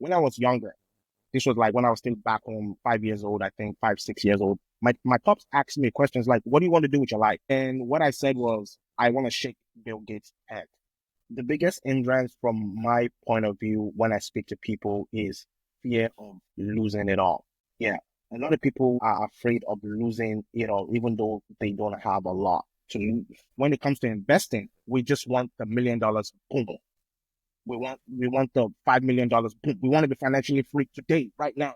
when I was younger, this was like when I was still back home, 5 years old, I think 5, 6 years old. My pops asked me questions like, what do you want to do with your life? And what I said was, I want to shake Bill Gates' head. The biggest hindrance from my point of view when I speak to people is fear of losing it all. Yeah. A lot of people are afraid of losing it all, even though they don't have a lot to lose. When it comes to investing, we just want the $1 million, boom. We want the $5 million, boom. We want to be financially free today, right now.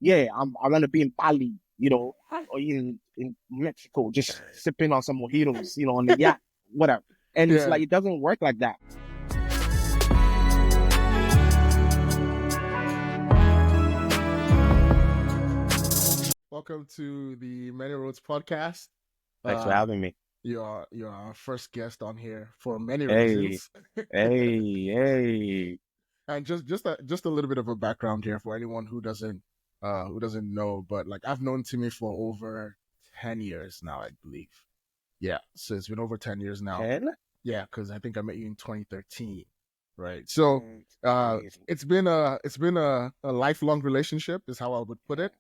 Yeah, I want to be in Bali, or in Mexico, just sipping on some mojitos, on the yacht, whatever. And it's Yeah. like, it doesn't work like that. Welcome to the Many Roads podcast. Thanks for having me. You're our first guest on here for many Hey, reasons. hey. And just a little bit of a background here for anyone who doesn't know, but like I've known Timmy for over 10 years now, I believe. Yeah, so it's been over 10 years now. 10? Yeah, because I think I met you in 2013, right? So Crazy. it's been a lifelong relationship is how I would put it,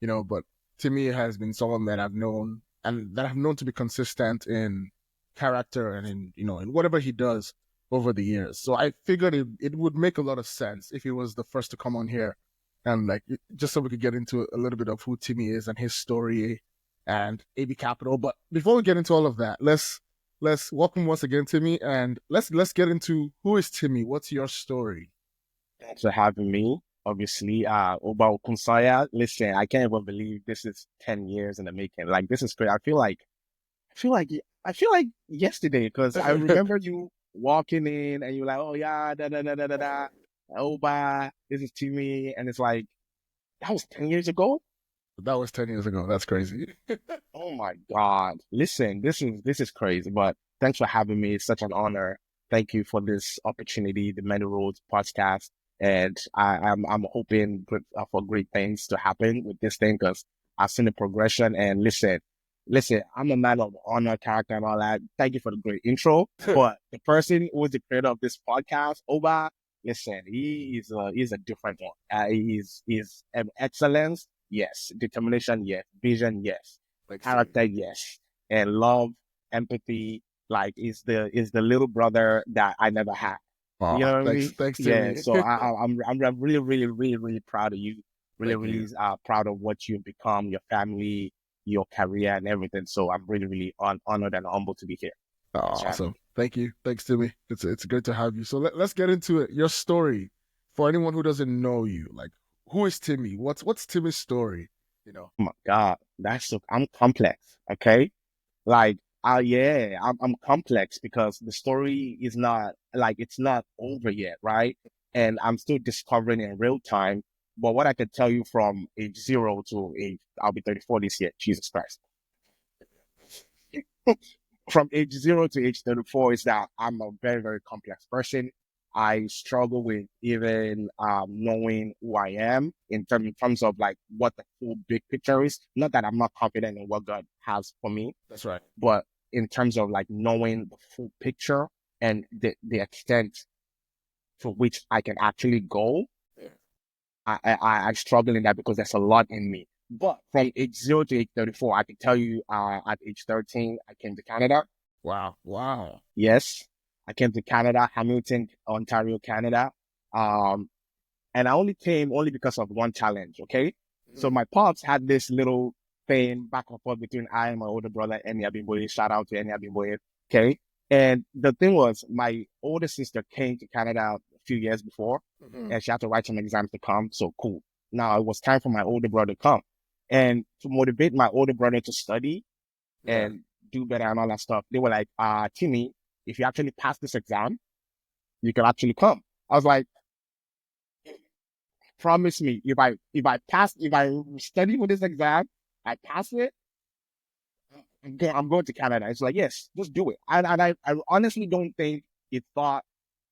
but Timmy has been someone that I've known and that I've known to be consistent in character and in whatever he does over the years. So I figured it would make a lot of sense if he was the first to come on here and like just so we could get into a little bit of who Timmy is and his story and AB Capital. But before we get into all of that, let's welcome once again Timmy, and let's get into who is Timmy. What's your story? Thanks for having me. Obviously, Oba Okusanya. Listen, I can't even believe this is 10 years in the making. Like, this is crazy. I feel like, I feel like yesterday, because I remember you walking in and you're like, oh yeah, da da da da da da. Oba, this is Timi, and it's like, that was 10 years ago. That was 10 years ago. That's crazy. Oh my God. Listen, this is crazy, but thanks for having me. It's such an honor. Thank you for this opportunity, the Many Roads podcast. And I'm hoping for great things to happen with this thing because I've seen the progression. And listen, I'm a man of honor, character, and all that. Thank you for the great intro. But the person who was the creator of this podcast, Oba, listen, he's a different one. He's excellence. Yes. Determination, yes. Vision, yes. Thanks, Timmy. Character, yes. And love, empathy, like is the little brother that I never had. You Aw, know what I thanks, mean? thanks, Yeah. Timmy. So I'm really, really, really, really proud of you. Really, Thank you. really proud of what you've become, your family, your career, and everything. So I'm really, really honored and humbled to be here. Thanks for having Awesome. me. Thank you. Thanks, Timmy. It's good to have you. So let's get into it. Your story for anyone who doesn't know you. Like, who is Timmy? What's Timmy's story? You know. Oh my God, I'm complex. Okay. Like, yeah, I'm complex because the story is not like it's not over yet, right? And I'm still discovering in real time. But what I can tell you from age 0 to I'll be 34 this year, Jesus Christ. From age 0 to age 34 is that I'm a very, very complex person. I struggle with even knowing who I am in terms of like what the full big picture is. Not that I'm not confident in what God has for me, That's right. but in terms of like knowing the full picture and the extent to which I can actually go, Yeah. I struggle in that because there's a lot in me. But from age 0 to age 34, I can tell you at age 13, I came to Canada. Wow. Wow. Yes, I came to Canada, Hamilton, Ontario, Canada. Um, and I only came only because of one challenge, okay? So Mhm. my pops had this little thing back and forth between I and my older brother, Timi Abimboye. Shout out to Timi Abimboye, okay? And the thing was, my older sister came to Canada a few years before, Mhm. and she had to write some exams to come. So cool. Now it was time for my older brother to come. And to motivate my older brother to study Yeah. and do better and all that stuff, they were like, Timmy, if you actually pass this exam, you can actually come. I was like, promise me, if I study for this exam, I pass it, I'm going to Canada. It's like, yes, just do it. And I honestly don't think it thought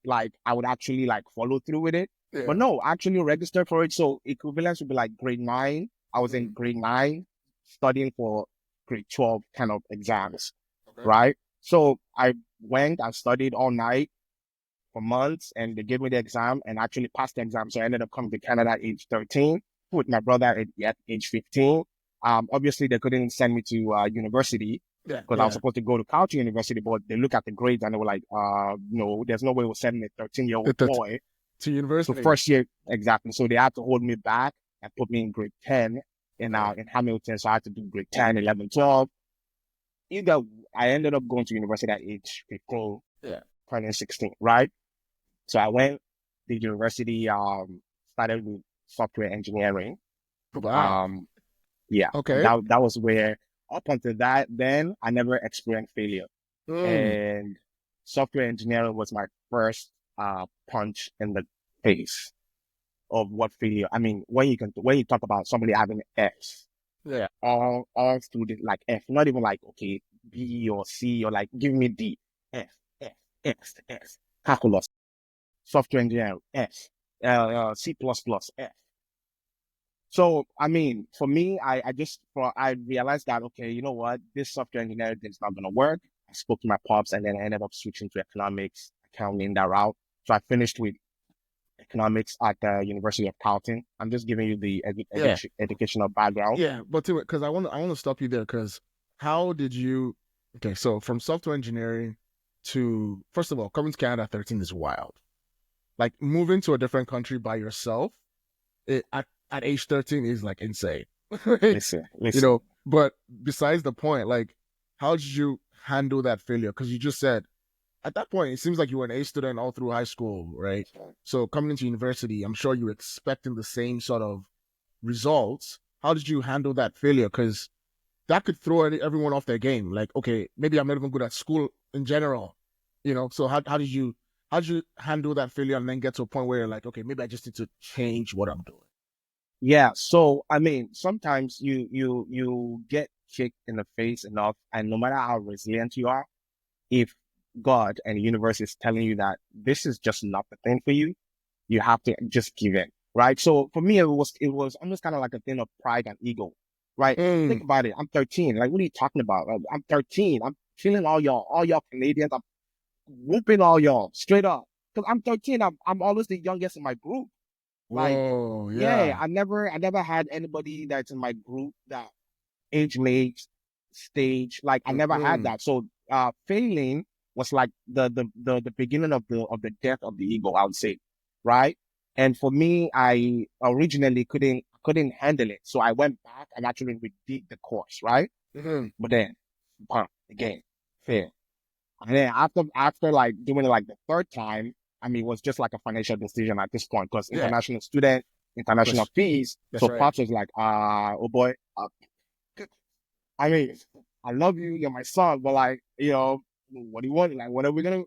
like I would actually like follow through with it. But Yeah. no, I actually registered for it. So equivalence would be like grade 9. I was in Mhm. grade 9 studying for grade 12 kind of exams, Okay. right? So I went and studied all night. for months, and they gave me the exam and actually passed the exam. So I ended up coming to Canada at age 13 with my brother at age 15. Obviously they couldn't send me to university Yeah, because I was yeah. supposed to go to Calgary University, but they look at the grades and they were like, no, there's no way we're sending a 13-year-old boy To to university. first year. Exactly. So they had to hold me back and put me in grade 10 in Hamilton. So I had to do grade 10, 11, 12. Either I ended up going to university at age 15, Yeah. turning 16, right? So I went to university, started with software engineering. Wow. Um, yeah, and Okay. that was where up until that, then I never experienced failure. Mm. And software engineering was my first punch in the face of what failure. I mean, when you talk about somebody having F's, Yeah. all through the like F, not even like okay, B or C or like give me D, F, F, X, X, calculus, software engineering, F, C plus plus, F. So, I mean, for me, I realized that, okay, you know what, this software engineering thing is not going to work. I spoke to my pops and then I ended up switching to economics, accounting, that route. So I finished with economics at the University of Carleton. I'm just giving you the Yeah. educational background. Yeah. But because I want to stop you there because how did you? Okay, so from software engineering to first of all coming to Canada at 13 is wild. Like moving to a different country by yourself at age 13 is like insane. Right? Listen, You listen. know, but besides the point, like, how did you handle that failure? Because you just said at that point, it seems like you were an A student all through high school, right? So coming into university, I'm sure you were expecting the same sort of results. How did you handle that failure? Because that could throw everyone off their game. Like, okay, maybe I'm not even good at school in general, you know. So how did you handle that failure and then get to a point where you're like, okay, maybe I just need to change what I'm doing. Yeah. So, I mean, sometimes you get kicked in the face enough, and no matter how resilient you are, if God and the universe is telling you that this is just not the thing for you, you have to just give in, right? So for me, it was almost kind of like a thing of pride and ego, right? Think Mm, about it. I'm 13. Like, what are you talking about? Like, I'm 13. I'm killing all y'all Canadians. I'm whooping all y'all straight up. Because I'm 13. I'm always the youngest in my group. Like, whoa, yeah, yeah. I never had anybody that's in my group that age mate stage. Like I never had Mm-mm. that. So failing was like the beginning of the death of the ego, I would say. Right. And for me, I originally couldn't handle it. So I went back and actually redid the course, right? Mm-hmm. But then again, fail. And then after like doing it like the third time, I mean, it was just like a financial decision at this point because Yeah, international student, international that's fees. that's So right. pops was like, oh boy, I mean, I love you, you're my son, but like, what do you want? Like, what are we gonna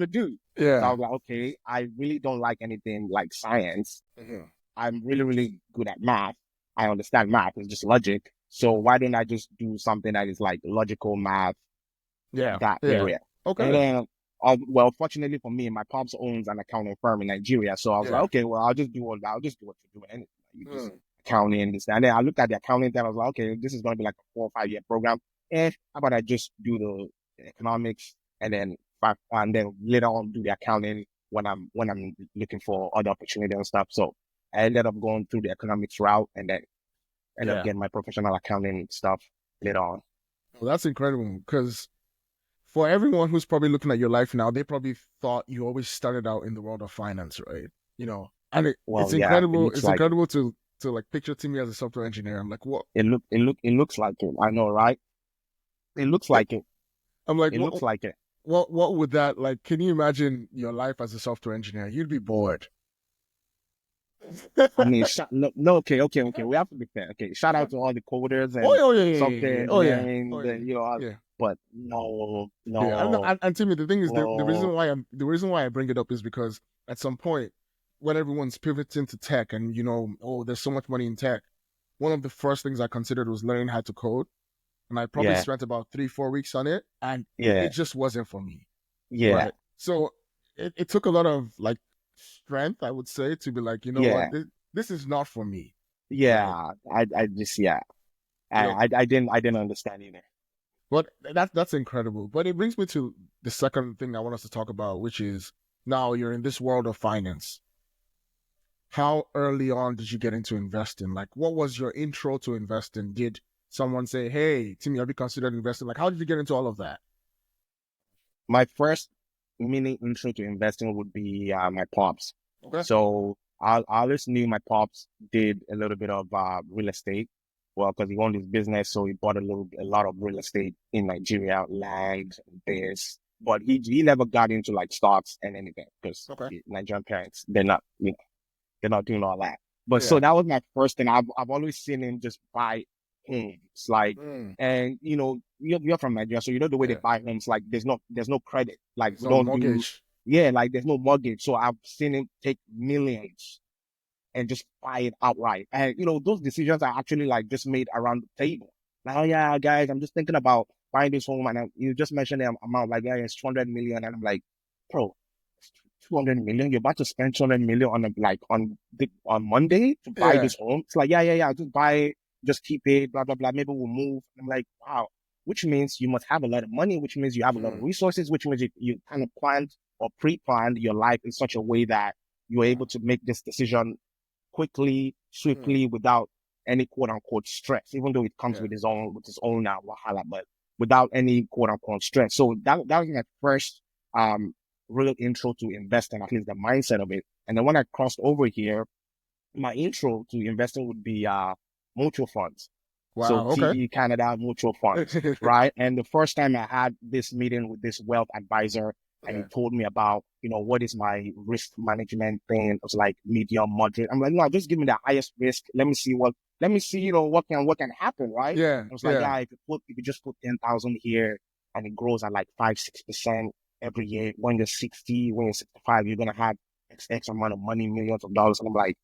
do? So I Yeah. was like, okay, I really don't like anything like science. Mm-hmm. I'm really, really good at math. I understand math, it's just logic. So why don't I just do something that is like logical math, Yeah, that yeah. area? And Okay. then, well, fortunately for me, my pops owns an accounting firm in Nigeria. So I was like, Yeah. okay, well, I'll just do what you're doing. Anyway. You just Mm. accounting this, and then I looked at the accounting thing. I was like, okay, this is going to be like a 4 or 5 year program. And how about I just do the economics and then later on do the accounting when I'm looking for other opportunity and stuff. So I ended up going through the economics route and then ended up Yeah. getting my professional accounting stuff later on. Well, that's incredible because for everyone who's probably looking at your life now, they probably thought you always started out in the world of finance, right? You know, and it's Well, yeah, it incredible. looks It's like it. incredible to like picture Timmy as a software engineer. I'm like, what? It looks like it. I know, right? It looks It, like it. I'm like, It looks like it. what would that like? Can you imagine your life as a software engineer? You'd be bored. I mean, no, okay. We have to be fair. Okay, shout out to all the coders Oh and yeah, oh yeah, yeah, yeah, software yeah. Oh yeah, engineering, oh yeah, the. yeah. But no, Yeah, no, and to me, the thing is, no. the reason why I bring it up is because at some point, when everyone's pivoting to tech, and you know, oh, there's so much money in tech, one of the first things I considered was learning how to code, and I probably Yeah, spent about 3 4 weeks on it, and it yeah, just wasn't for me, yeah, right? So it took a lot of like strength, I would say, to be like, you know what, yeah, this is not for me, right? yeah. I just, yeah. You know, I didn't understand either. but that's incredible. But it brings me to the second thing I want us to talk about, which is now you're in this world of finance. How early on did you get into investing? Like, what was your intro to investing? Did someone say, "Hey, Timmy, have you considered investing?" Like, how did you get into all of that? My first mini intro to investing would be my pops. Okay. So I always knew my pops did a little bit of real estate. Well, because he owned his business, so he bought a lot of real estate in Nigeria, land, this. But he never got into like stocks and anything because Okay. Nigerian parents, they're not doing all that. But so Yeah. that was my first thing. I've always seen him just buy homes, like, Mm. and you're from Nigeria, so you know the way they Yeah. buy homes. Like, there's no credit. Like, It's we on don't do, mortgage. yeah, like there's no mortgage. So I've seen him take millions and just buy it outright. And those decisions are actually like just made around the table. Like, oh yeah, guys, I'm just thinking about buying this home, and you just mentioned the amount, like, yeah, it's 200 million, and I'm like, bro, 200 million. You're about to spend 200 million on on Monday to buy Yeah. this home. It's like, yeah, just buy it, just keep it, blah blah blah. Maybe we'll move. I'm like, wow. Which means you must have a lot of money, which means you have a lot of Mm. resources, which means you kind of planned or pre-planned your life in such a way that you're Yeah. able to make this decision quickly, Mm. swiftly, without any quote unquote stress, even though it comes Yeah. with its own wahala, but without any quote unquote stress. So that was my first um real intro to investing, at least the mindset of it. And then when I crossed over here, my intro to investing would be mutual funds. So Wow. Okay. TD Canada mutual funds, right? And the first time I had this meeting with this wealth advisor, and he Yeah. told me about, what is my risk management thing. It was like medium, moderate. I'm like, no, just give me the highest risk. Let me see, what can happen, right? Yeah. I was like, Yeah. yeah, if you just put 10,000 here and it grows at like 5-6% every year, when you're 60, when you're 65, you're gonna have X amount of money, millions of dollars. And I'm like,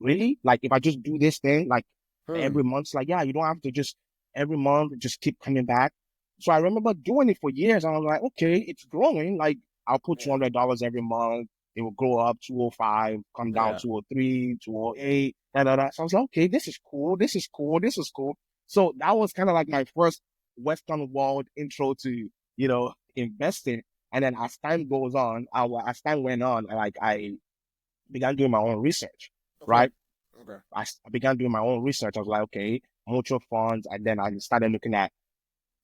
really? Like, if I just do this thing, like Hmm. every month, it's like, yeah, you don't have to just every month just keep coming back. So I remember doing it for years, and I was like, okay, it's growing. Like, I'll put Yeah. $200 every month. It will grow up 205, come down Yeah. 203, 208, da da da. So I was like, okay, this is cool. This is cool. This is cool. So that was kind of like my first Western world intro to, investing. And then as time goes on, as time went on, like I began doing my own research, Okay. right? Okay. I began doing my own research. I was like, okay, mutual funds. And then I started looking at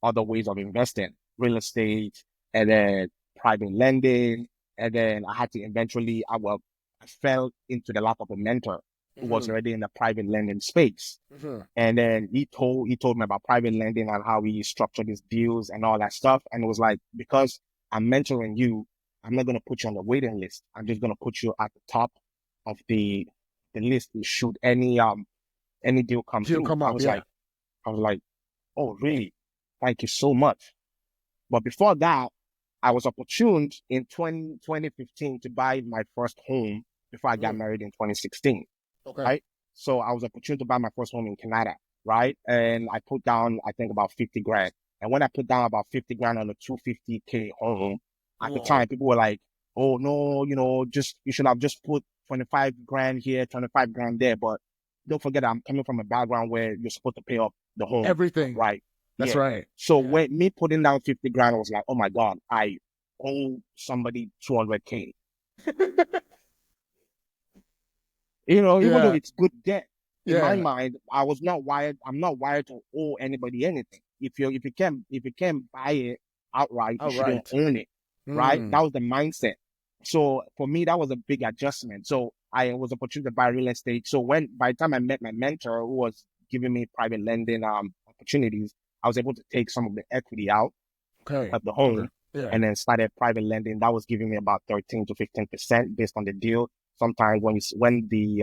other ways of investing, real estate, and then private lending. And then I had to eventually, I fell into the lap of a mentor who was Mm-hmm. already in the private lending space. Mm-hmm. And then he told me about private lending and how he structured his deals and all that stuff. And it was like, because I'm mentoring you, I'm not gonna put you on the waiting list. I'm just gonna put you at the top of the list should any deal come He'll through. come up. Yeah. I was like, oh really? Thank you so much. But before that, I was opportuned in 2015 to buy my first home before I got Mm. married in 2016, Okay. right? So I was opportuned to buy my first home in Canada, right? And I put down, I think, about 50 grand. And when I put down about 50 grand on a 250K home, at the Whoa. time, people were like, oh no, you should have just put 25 grand here, 25 grand there. But don't forget, I'm coming from a background where you're supposed to pay off the home, Everything. right? That's Yeah. right. So Yeah. when me putting down 50 grand, I was like, oh my God, I owe somebody 200K. Even though Yeah. it's good debt, in my Yeah. mind, I'm not wired to owe anybody anything. If you can't buy it outright, you All shouldn't right. own it, right? That Mm. was the mindset. So for me, that was a big adjustment. So I was opportunity to buy real estate. So by the time I met my mentor who was giving me private lending opportunities, I was able to take some of the equity out Okay. of the Okay. home Yeah. and then started private lending. That was giving me about 13 to 15% based on the deal. Sometimes when the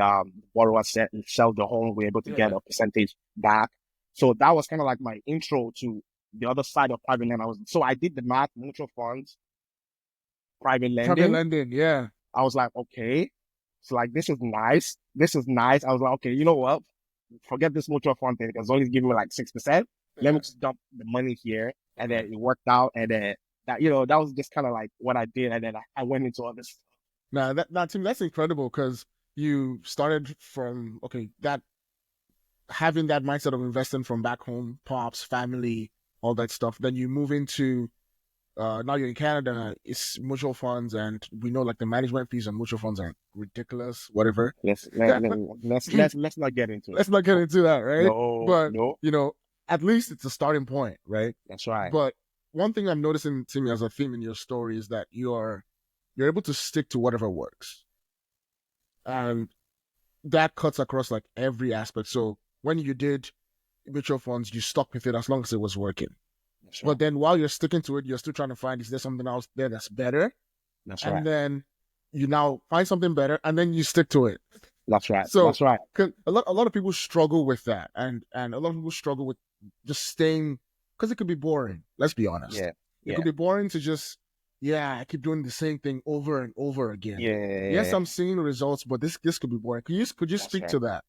borrower sell the home, we're able to get Yeah. a percentage back. So that was kind of like my intro to the other side of private lending. So I did the math, mutual funds, private Private lending. lending. Yeah. I was like, okay, it's like this is nice. This is nice. I was like, okay, you know what? Forget this mutual fund thing. It's only giving me like 6%. Let me Yeah. just dump the money here. And then Okay. it worked out. And then that was just kind of like what I did. And then I went into all this. Now that to me that's incredible because you started from that having that mindset of investing from back home, pops, family, all that stuff. Then you move into now you're in Canada, it's mutual funds, and we know like the management fees on mutual funds are ridiculous. Whatever. Let's not get into it. Let's not get into that, right? No, But no, at least it's a starting point, right? that's right. But one thing I'm noticing, Timmy, as a theme in your story is that you're able to stick to whatever works, and that cuts across like every aspect. So when you did mutual funds, you stuck with it as long as it was working. That's right. But then while you're sticking to it, you're still trying to find, is there something else there that's better? That's And right. then you now find something better, and then you stick to it. That's right. So That's right. 'cause a lot of people struggle with that, and a lot of people struggle with just staying, because it could be boring. Let's be honest. Yeah. It Yeah. could be boring to just, I keep doing the same thing over and over again. Yes, Yeah. I'm seeing results, but this could be boring. Could you That's speak right. to that?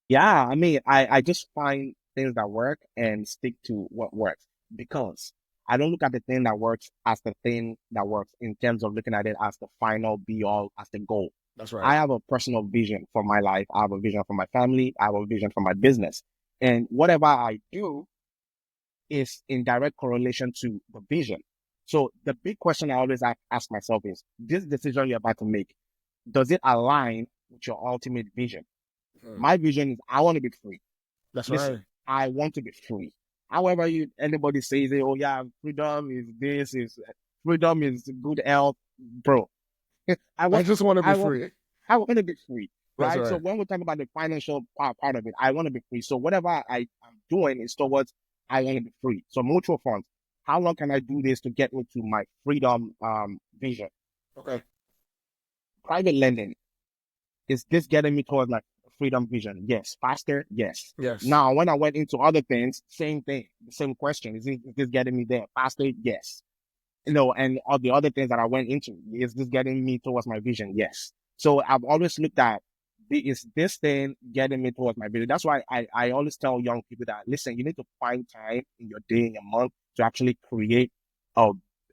Yeah. I mean, I just find things that work and stick to what works because I don't look at the thing that works as the thing that works in terms of looking at it as the final be all, as the goal. That's right. I have a personal vision for my life. I have a vision for my family. I have a vision for my business. And whatever I do is in direct correlation to the vision. So the big question I always ask myself is, this decision you're about to make, does it align with your ultimate vision? Mm. My vision is I want to be free. That's Listen, right. I want to be free. However, anybody says, oh yeah, freedom is good health, bro. I I want, just want to be I want, free. I want to be free, That's right? So right. when we talk about the financial part of it, I want to be free. So whatever I am doing is towards I want to be free. So mutual funds, how long can I do this to get me to my freedom vision? Okay. Private lending, is this getting me towards my freedom vision? Yes. Faster? Yes. Yes. Now, when I went into other things, same thing, the same question. Is this getting me there? Faster? Yes. And all the other things that I went into, is this getting me towards my vision? Yes. So I've always looked at, is this thing getting me towards my vision? That's why I always tell young people that, listen, you need to find time in your day, in your month to actually create a,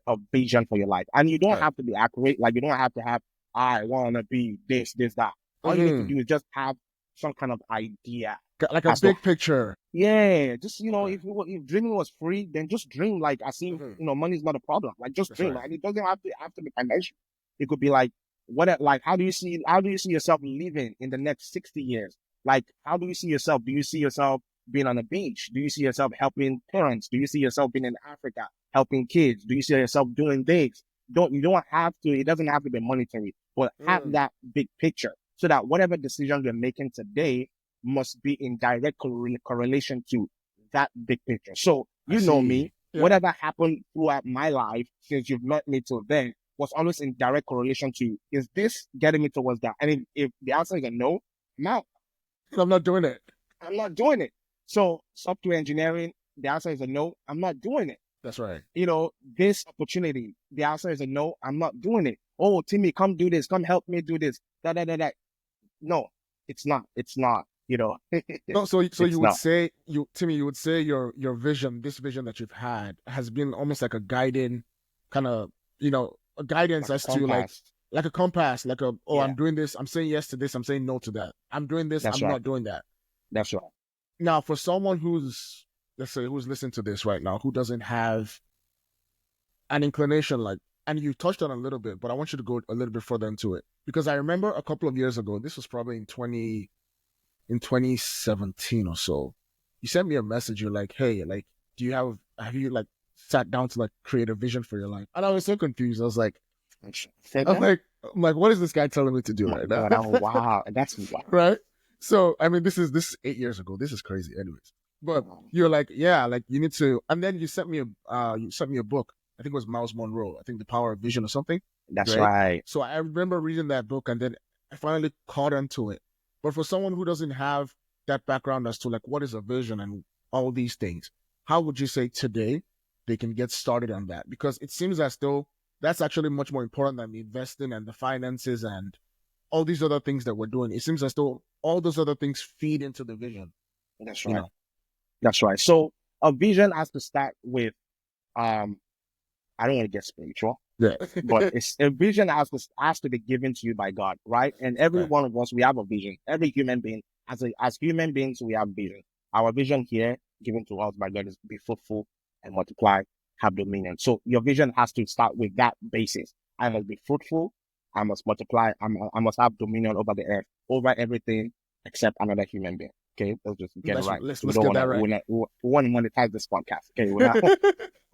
a vision for your life. And you don't Right. have to be accurate. Like you don't have to have, I want to be this, that. All you need to Mm-hmm. do is just have some kind of idea Like a as to, big picture. yeah, just Okay. if dreaming was free, then just dream. Like I see, Mm-hmm. money is not a problem. Like just That's dream. right. Like it doesn't have to be financial. It could be like like how do you see yourself living in the next 60 years? Like how do you see yourself? Do you see yourself being on a beach? Do you see yourself helping parents? Do you see yourself being in Africa helping kids? Do you see yourself doing things? You don't have to. It doesn't have to be monetary, but have Mm. that big picture so that whatever decision you're making today must be in direct correlation to that big picture. So, I you know me, see. Yeah. whatever happened throughout my life since you've met me till then was always in direct correlation to, is this getting me towards that? And if the answer is a no, I'm out. I'm not doing it. I'm not doing it. So, software engineering, the answer is a no, I'm not doing it. That's right. This opportunity, the answer is a no, I'm not doing it. Oh, Timmy, come do this, come help me do this. Da. No, it's not. It's not. No, so you It's would not. say Timmy, you would say your vision, this vision that you've had, has been almost like a guiding kind of, a guidance Like a as to compass. like a compass, like Yeah, I'm doing this, I'm saying yes to this, I'm saying no to that. I'm doing this, that's I'm right. not doing that. That's right. Now, for someone who's, let's say, who's listening to this right now, who doesn't have an inclination like, and you touched on a little bit, but I want you to go a little bit further into it, because I remember a couple of years ago, this was probably in 2017 or so, you sent me a message. You're like, hey, like, have you like sat down to like create a vision for your life? And I was so confused. Said I'm that? like, what is this guy telling me to Oh do my right now? God. Oh, wow. That's wow. Right? So, I mean, this is 8 years ago. This is crazy, anyways. But you're like, yeah, like you need to, and then you sent me a book. I think it was Miles Monroe. I think The Power of Vision or something. That's Right? right. So I remember reading that book, and then I finally caught onto it. But for someone who doesn't have that background as to like what is a vision and all these things, how would you say today they can get started on that? Because it seems as though that's actually much more important than the investing and the finances and all these other things that we're doing. It seems as though all those other things feed into the vision, That's you right. know? That's right. So a vision has to start with, um, I don't want to get spiritual, Yeah. but it's a vision has to be given to you by God, right? And every Okay. one of us, we have a vision. Every human being, as human beings, we have vision. Our vision here, given to us by God, is be fruitful and multiply, have dominion. So your vision has to start with that basis. I must be fruitful. I must multiply. I must have dominion over the earth, over everything except another human being. Okay, let's just get it right. Let's We don't get want that to. right. We want to monetize this podcast. Okay, we're not.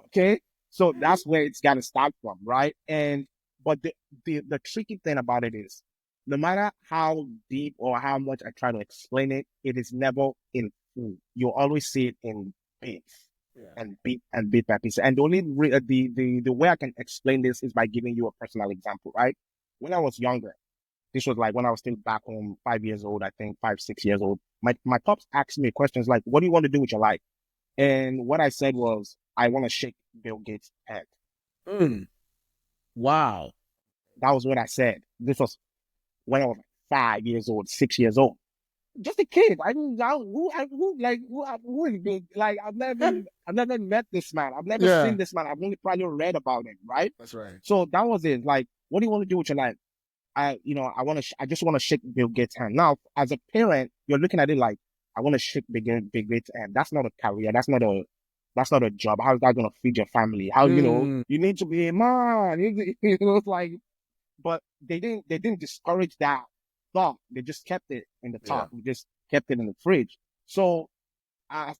Okay, so that's where it's got to start from, right? But the tricky thing about it is, no matter how deep or how much I try to explain it, it is never in full. You always see it in bits and bit by piece. And the only the way I can explain this is by giving you a personal example, right? When I was younger, this was like when I was still back home, 5 years old, I think 5, 6 years old. My pops asked me questions like, "What do you want to do with your life?" And what I said was, "I want to shake Bill Gates' head." Mm. Wow. That was what I said. This was when I was 5 years old, 6 years old. Just a kid. I didn't know who is big. Like I've never met this man. I've never Yeah, seen this man. I've only probably read about him, right? that's right. So that was it. Like, what do you want to do with your life? I just want to shake Bill Gates' hand. Now, as a parent, you're looking at it like, I want to shake Bill Gates' hand. That's not a career. That's not a job. How's that going to feed your family? How, Mm. you need to be a man. It's like, but they didn't discourage that thought. They just kept it in the Yeah. top. We just kept it in the fridge. So as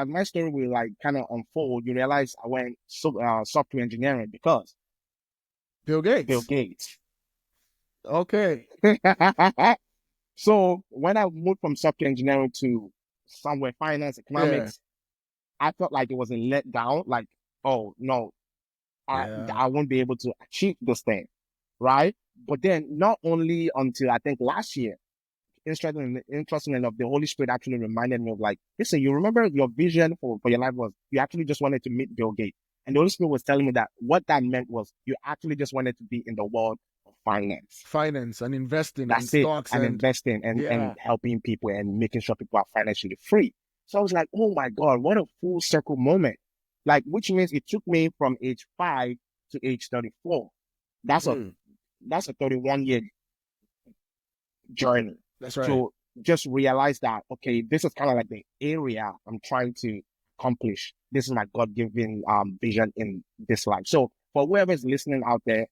my story will like kind of unfold, you realize I went software engineering because Bill Bill Gates. Gates. Okay. So when I moved from software engineering to somewhere finance, Yeah. economics, I felt like it was a letdown. Like, oh no, Yeah. I won't be able to achieve this thing, right? But then not only until I think last year, interesting enough, the Holy Spirit actually reminded me of like, listen, you remember your vision for your life was you actually just wanted to meet Bill Gates. And the Holy Spirit was telling me that what that meant was you actually just wanted to be in the world of finance. Finance and investing and That's it. stocks And and investing yeah. and helping people and making sure people are financially free. So I was like, oh my God, what a full circle moment. Like, which means it took me from age 5 to age 34. That's a Mm. that's a 31-year journey That's right. to just realize that, okay, this is kind of like the area I'm trying to accomplish. This is my God-given vision in this life. So for whoever's listening out there,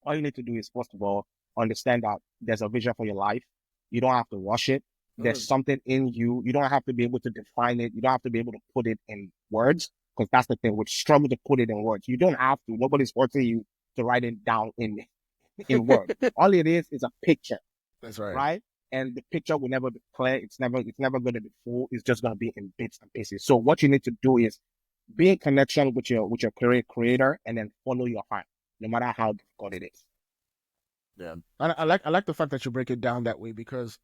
all you need to do is, first of all, understand that there's a vision for your life. You don't have to rush it. There's Mm. something in you. You don't have to be able to define it. You don't have to be able to put it in words, because that's the thing. We struggle to put it in words. You don't have to. Nobody's forcing you to write it down in words. All it is a picture, That's right. right? And the picture will never be clear. It's never going to be full. It's just going to be in bits and pieces. So what you need to do is be in connection with your career creator, and then follow your heart, no matter how difficult it is. Yeah. And I like the fact that you break it down that way because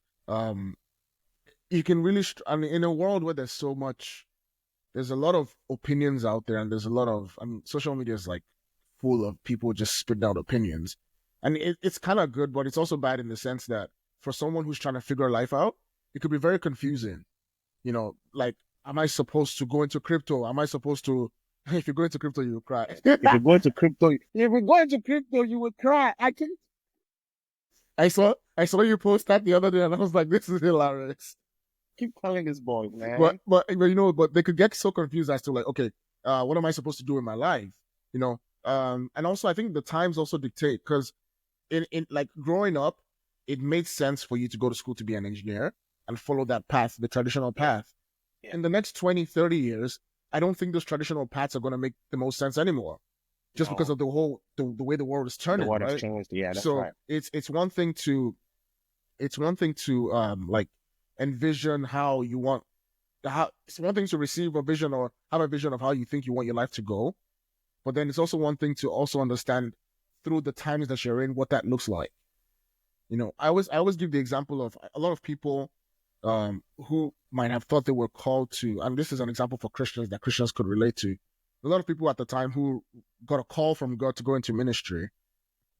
you can really I mean in a world where there's a lot of opinions out there and there's a lot of social media is like full of people just spitting out opinions. And it's kind of good, but it's also bad in the sense that for someone who's trying to figure life out, it could be very confusing. Like, am I supposed to go into crypto? Am I supposed to, if you go into crypto, you will cry. If you go into crypto, you will cry. I saw you post that the other day and I was like, this is hilarious. Keep calling this boy, man. But they could get so confused as to like, okay, what am I supposed to do in my life? And also I think the times also dictate because in like growing up, it made sense for you to go to school to be an engineer and follow that path, the traditional path. Yeah. In the next 20, 30 years, I don't think those traditional paths are going to make the most sense anymore. Just because of the way the world is turning, the world has right? changed. Yeah, that's So right. it's one thing to like envision how you want it's one thing to receive a vision or have a vision of how you think you want your life to go, but then it's also one thing to also understand through the times that you're in what that looks like. I always give the example of a lot of people who might have thought they were called to, and this is an example for Christians that Christians could relate to. A lot of people at the time who got a call from God to go into ministry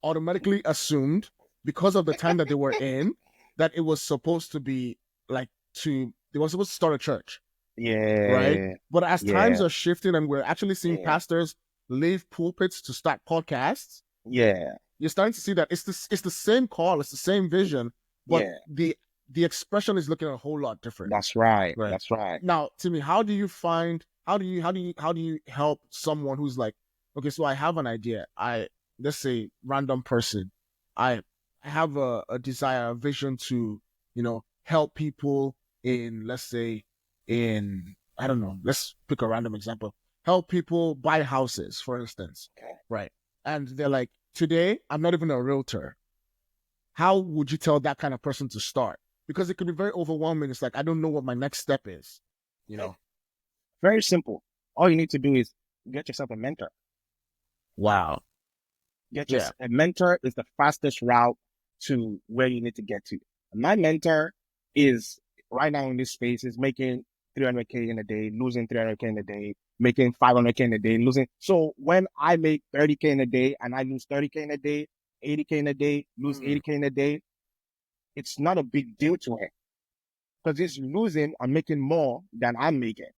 automatically assumed, because of the time that they were in, that it was supposed to be like they were supposed to start a church. Yeah. Right. But as times Yeah. are shifting and we're actually seeing pastors leave pulpits to start podcasts, Yeah. you're starting to see that it's the same call, it's the same vision, but Yeah. the the expression is looking a whole lot different. That's right. Right. That's right. Now, Timmy, how do you help someone who's like, okay, so I have an idea. Let's say random person. I have a desire, a vision to, help people in, let's say, I don't know, let's pick a random example. Help people buy houses, for instance. Okay. Right. And they're like, today, I'm not even a realtor. How would you tell that kind of person to start? Because it could be very overwhelming. It's like, I don't know what my next step is, you know? Very simple. All you need to do is get yourself a mentor. Wow. A mentor is the fastest route to where you need to get to. My mentor is right now in this space is making 300K in a day, losing 300K in a day, making 500K in a day, losing. So when I make 30K in a day and I lose 30K in a day, 80K in a day, lose 80K in a day, it's not a big deal to him because he's losing and making more than I'm making.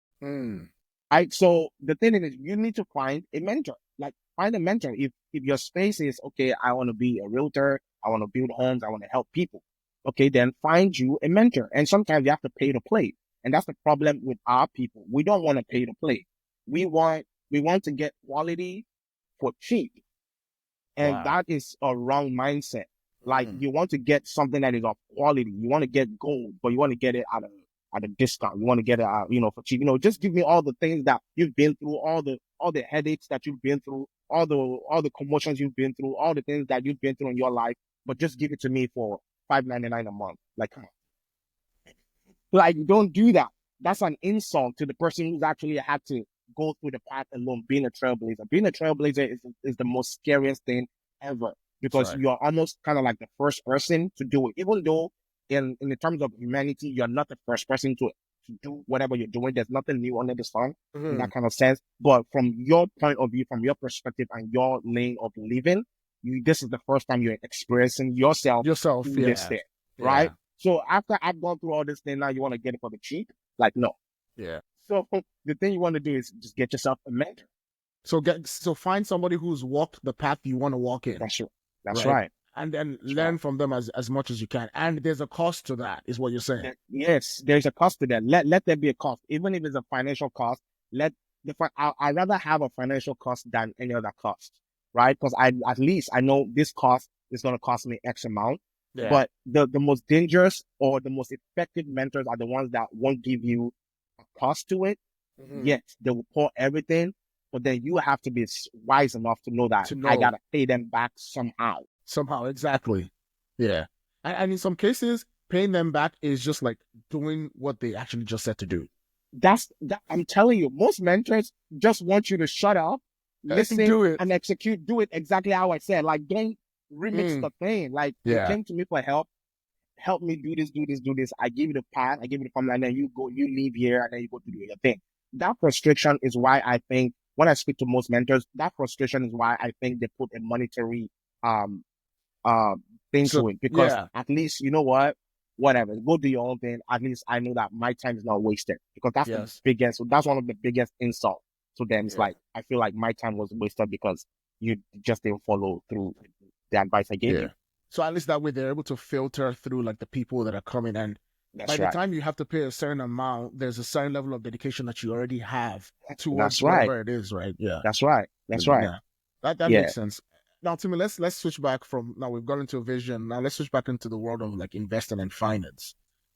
Right. So the thing is, you need to find a mentor. Like find a mentor. If your space is okay, I want to be a realtor, I want to build homes, I want to help people. Okay, then find you a mentor. And sometimes you have to pay to play. And that's the problem with our people. We don't want to pay to play. We want to get quality for cheap. And that is a wrong mindset. Like you want to get something that is of quality. You want to get gold, but you want to get it at a discount. You want to get it for cheap. Just give me all the things that you've been through, all the headaches that you've been through, all the commotions you've been through, all the things that you've been through in your life, but just give it to me for $5.99 a month. Like, come on. Like, don't do that. That's an insult to the person who's actually had to go through the path alone, being a trailblazer. Being a trailblazer is the most scariest thing ever because you're almost kind of like the first person to do it. Even though in the terms of humanity, you're not the first person to do whatever you're doing. There's nothing new under the sun in that kind of sense. But from your point of view, from your perspective and your lane of living, this is the first time you're experiencing yourself through this thing, right? So after I've gone through all this thing, now you want to get it for the cheap? Like, no. Yeah. So the thing you want to do is just get yourself a mentor. So find somebody who's walked the path you want to walk in. That's right. And then learn from them as much as you can. And there's a cost to that, is what you're saying. Yes, there's a cost to that. Let there be a cost. Even if it's a financial cost, I'd rather have a financial cost than any other cost, right? Because at least I know this cost is going to cost me X amount. Yeah. But the most dangerous or the most effective mentors are the ones that won't give you a cost to it. Yet they will pour everything, but then you have to be wise enough to know that I got to pay them back somehow. Somehow, exactly. Yeah. And in some cases, paying them back is just like doing what they actually just said to do. I'm telling you, most mentors just want you to shut up, listen, and execute, do it exactly how I said. Like, don't remix the thing. Like, you came to me for help me do this. I give you the path, I give you the formula, and then you leave here, and then you go to do your thing. That frustration is why I think, when I speak to most mentors, that frustration is why I think they put a monetary thing to it. Because at least, you know what? Whatever, go do your own thing. At least I know that my time is not wasted. Because that's that's one of the biggest insults to them. It's like, I feel like my time was wasted because you just didn't follow through the advice I gave you. So at least that way they're able to filter through like the people that are coming, and by the time you have to pay a certain amount, there's a certain level of dedication that you already have towards whatever it is, right? Yeah. That's right. Yeah. That makes sense. Now, Timi, let's switch back from, now we've gone into vision. Now let's switch back into the world of like investing and finance.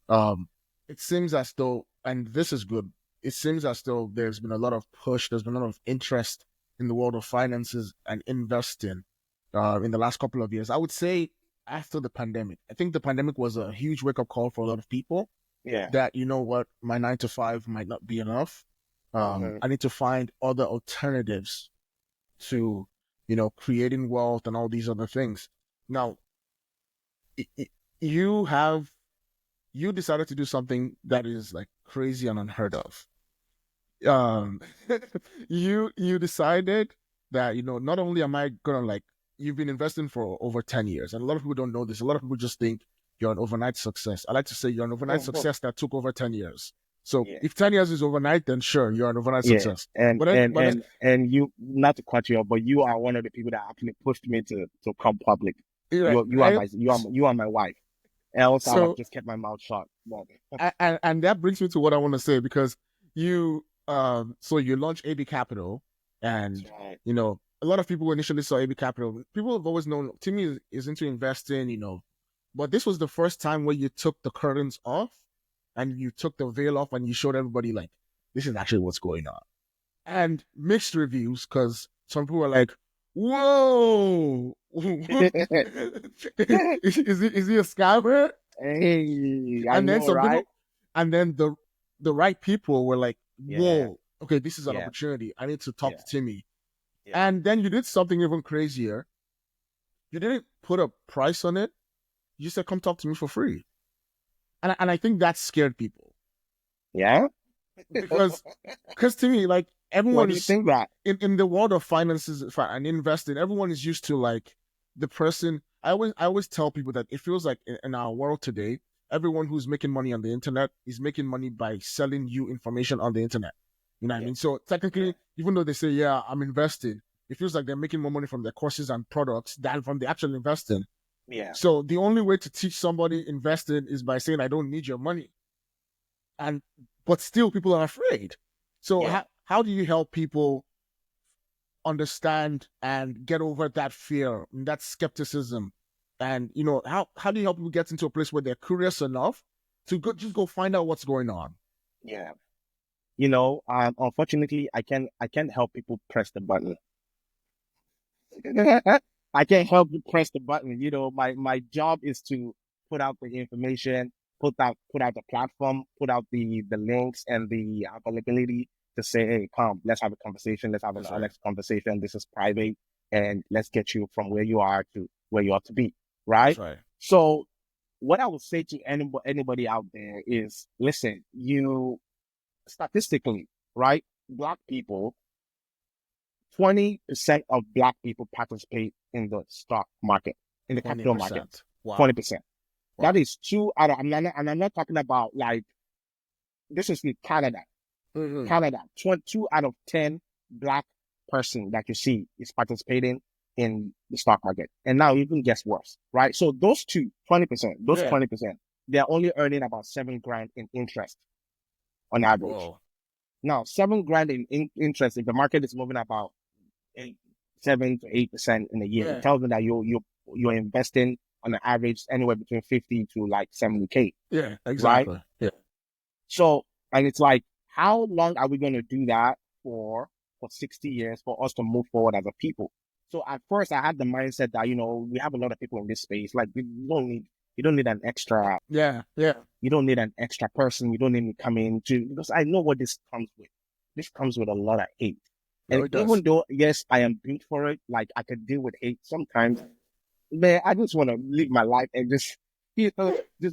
It seems as though, and this is good, it seems as though there's been a lot of push, there's been a lot of interest in the world of finances and investing in the last couple of years. I would say after the pandemic. I think the pandemic was a huge wake-up call for a lot of people. Yeah. That, you know what, my 9 to 5 might not be enough. I need to find other alternatives to, creating wealth and all these other things. Now, you decided to do something that is like crazy and unheard of. You decided that, not only am I gonna, like, you've been investing for over 10 years, and a lot of people don't know this. A lot of people just think you're an overnight success. I like to say you're an overnight success that took over 10 years. So if 10 years is overnight, then sure, you're an overnight success. And you, not to cut you off, but you are one of the people that actually pushed me to come public. You are my wife. Else I would have So just kept my mouth shut. But and that brings me to what I want to say, because you so you launched AB Capital, that's and right. a lot of people initially saw AB Capital. People have always known Timmy is into investing, but this was the first time where you took the curtains off and you took the veil off and you showed everybody, like, this is actually what's going on. And mixed reviews, because some people are like, whoa, is he a scammer? Hey, I And then know, some right? people, and then the right people were like, Yeah, whoa, okay, this is an yeah, opportunity. I need to talk yeah, to Timmy. yeah, And then you did something even crazier. You didn't put a price on it. You said, come talk to me for free. And I think that scared people, yeah. because to me, like, Why everyone do you is think that? in the world of finances and investing, everyone is used to, like, the person. I always tell people that it feels like in our world today, everyone who's making money on the internet is making money by selling you information on the internet. You know what I Yeah, mean? So yeah, technically, even though they say, yeah, I'm investing, it feels like they're making more money from their courses and products than from the actual investing. yeah, So the only way to teach somebody investing is by saying, I don't need your money. And but still people are afraid. So yeah. how do you help people understand and get over that fear, that skepticism? And how do you help people get into a place where they're curious enough to just go find out what's going on? Yeah. Unfortunately, I can't help people press the button. I can't help you press the button. My job is to put out the information, put out the platform, put out the links and the availability to say, hey, come, let's have a conversation, let's have an That's right. honest conversation. This is private, and let's get you from where you are to where you ought to be, That's right? right. So, what I would say to anybody out there is, listen, you statistically, right? Black people 20% of black people participate in the stock market, in the capital markets. 20%. Wow. 20%. That Wow. is two out of, and I'm not talking about like, this is in Canada. Mm-hmm. Canada, 2 out of 10 black person that you see is participating in the stock market. And now even gets worse, right? So those 20%, those Yeah. 20%, they're only earning about 7 grand in interest on average. Whoa. Now, 7 grand in interest, if the market is moving about 7 to 8% in a year. It Yeah. tells me that you're investing on an average anywhere between 50 to like 70K, Yeah. right? Exactly. Yeah. So, and it's like, how long are we going to do that for? For 60 years for us to move forward as a people. So at first I had the mindset that, we have a lot of people in this space. Like you don't need an extra, Yeah. Yeah. you don't need an extra person. You don't need me coming to, because I know what this comes with. This comes with a lot of hate. No, And it does. even though, yes, I am built for it, like I could deal with hate sometimes, man, I just want to live my life and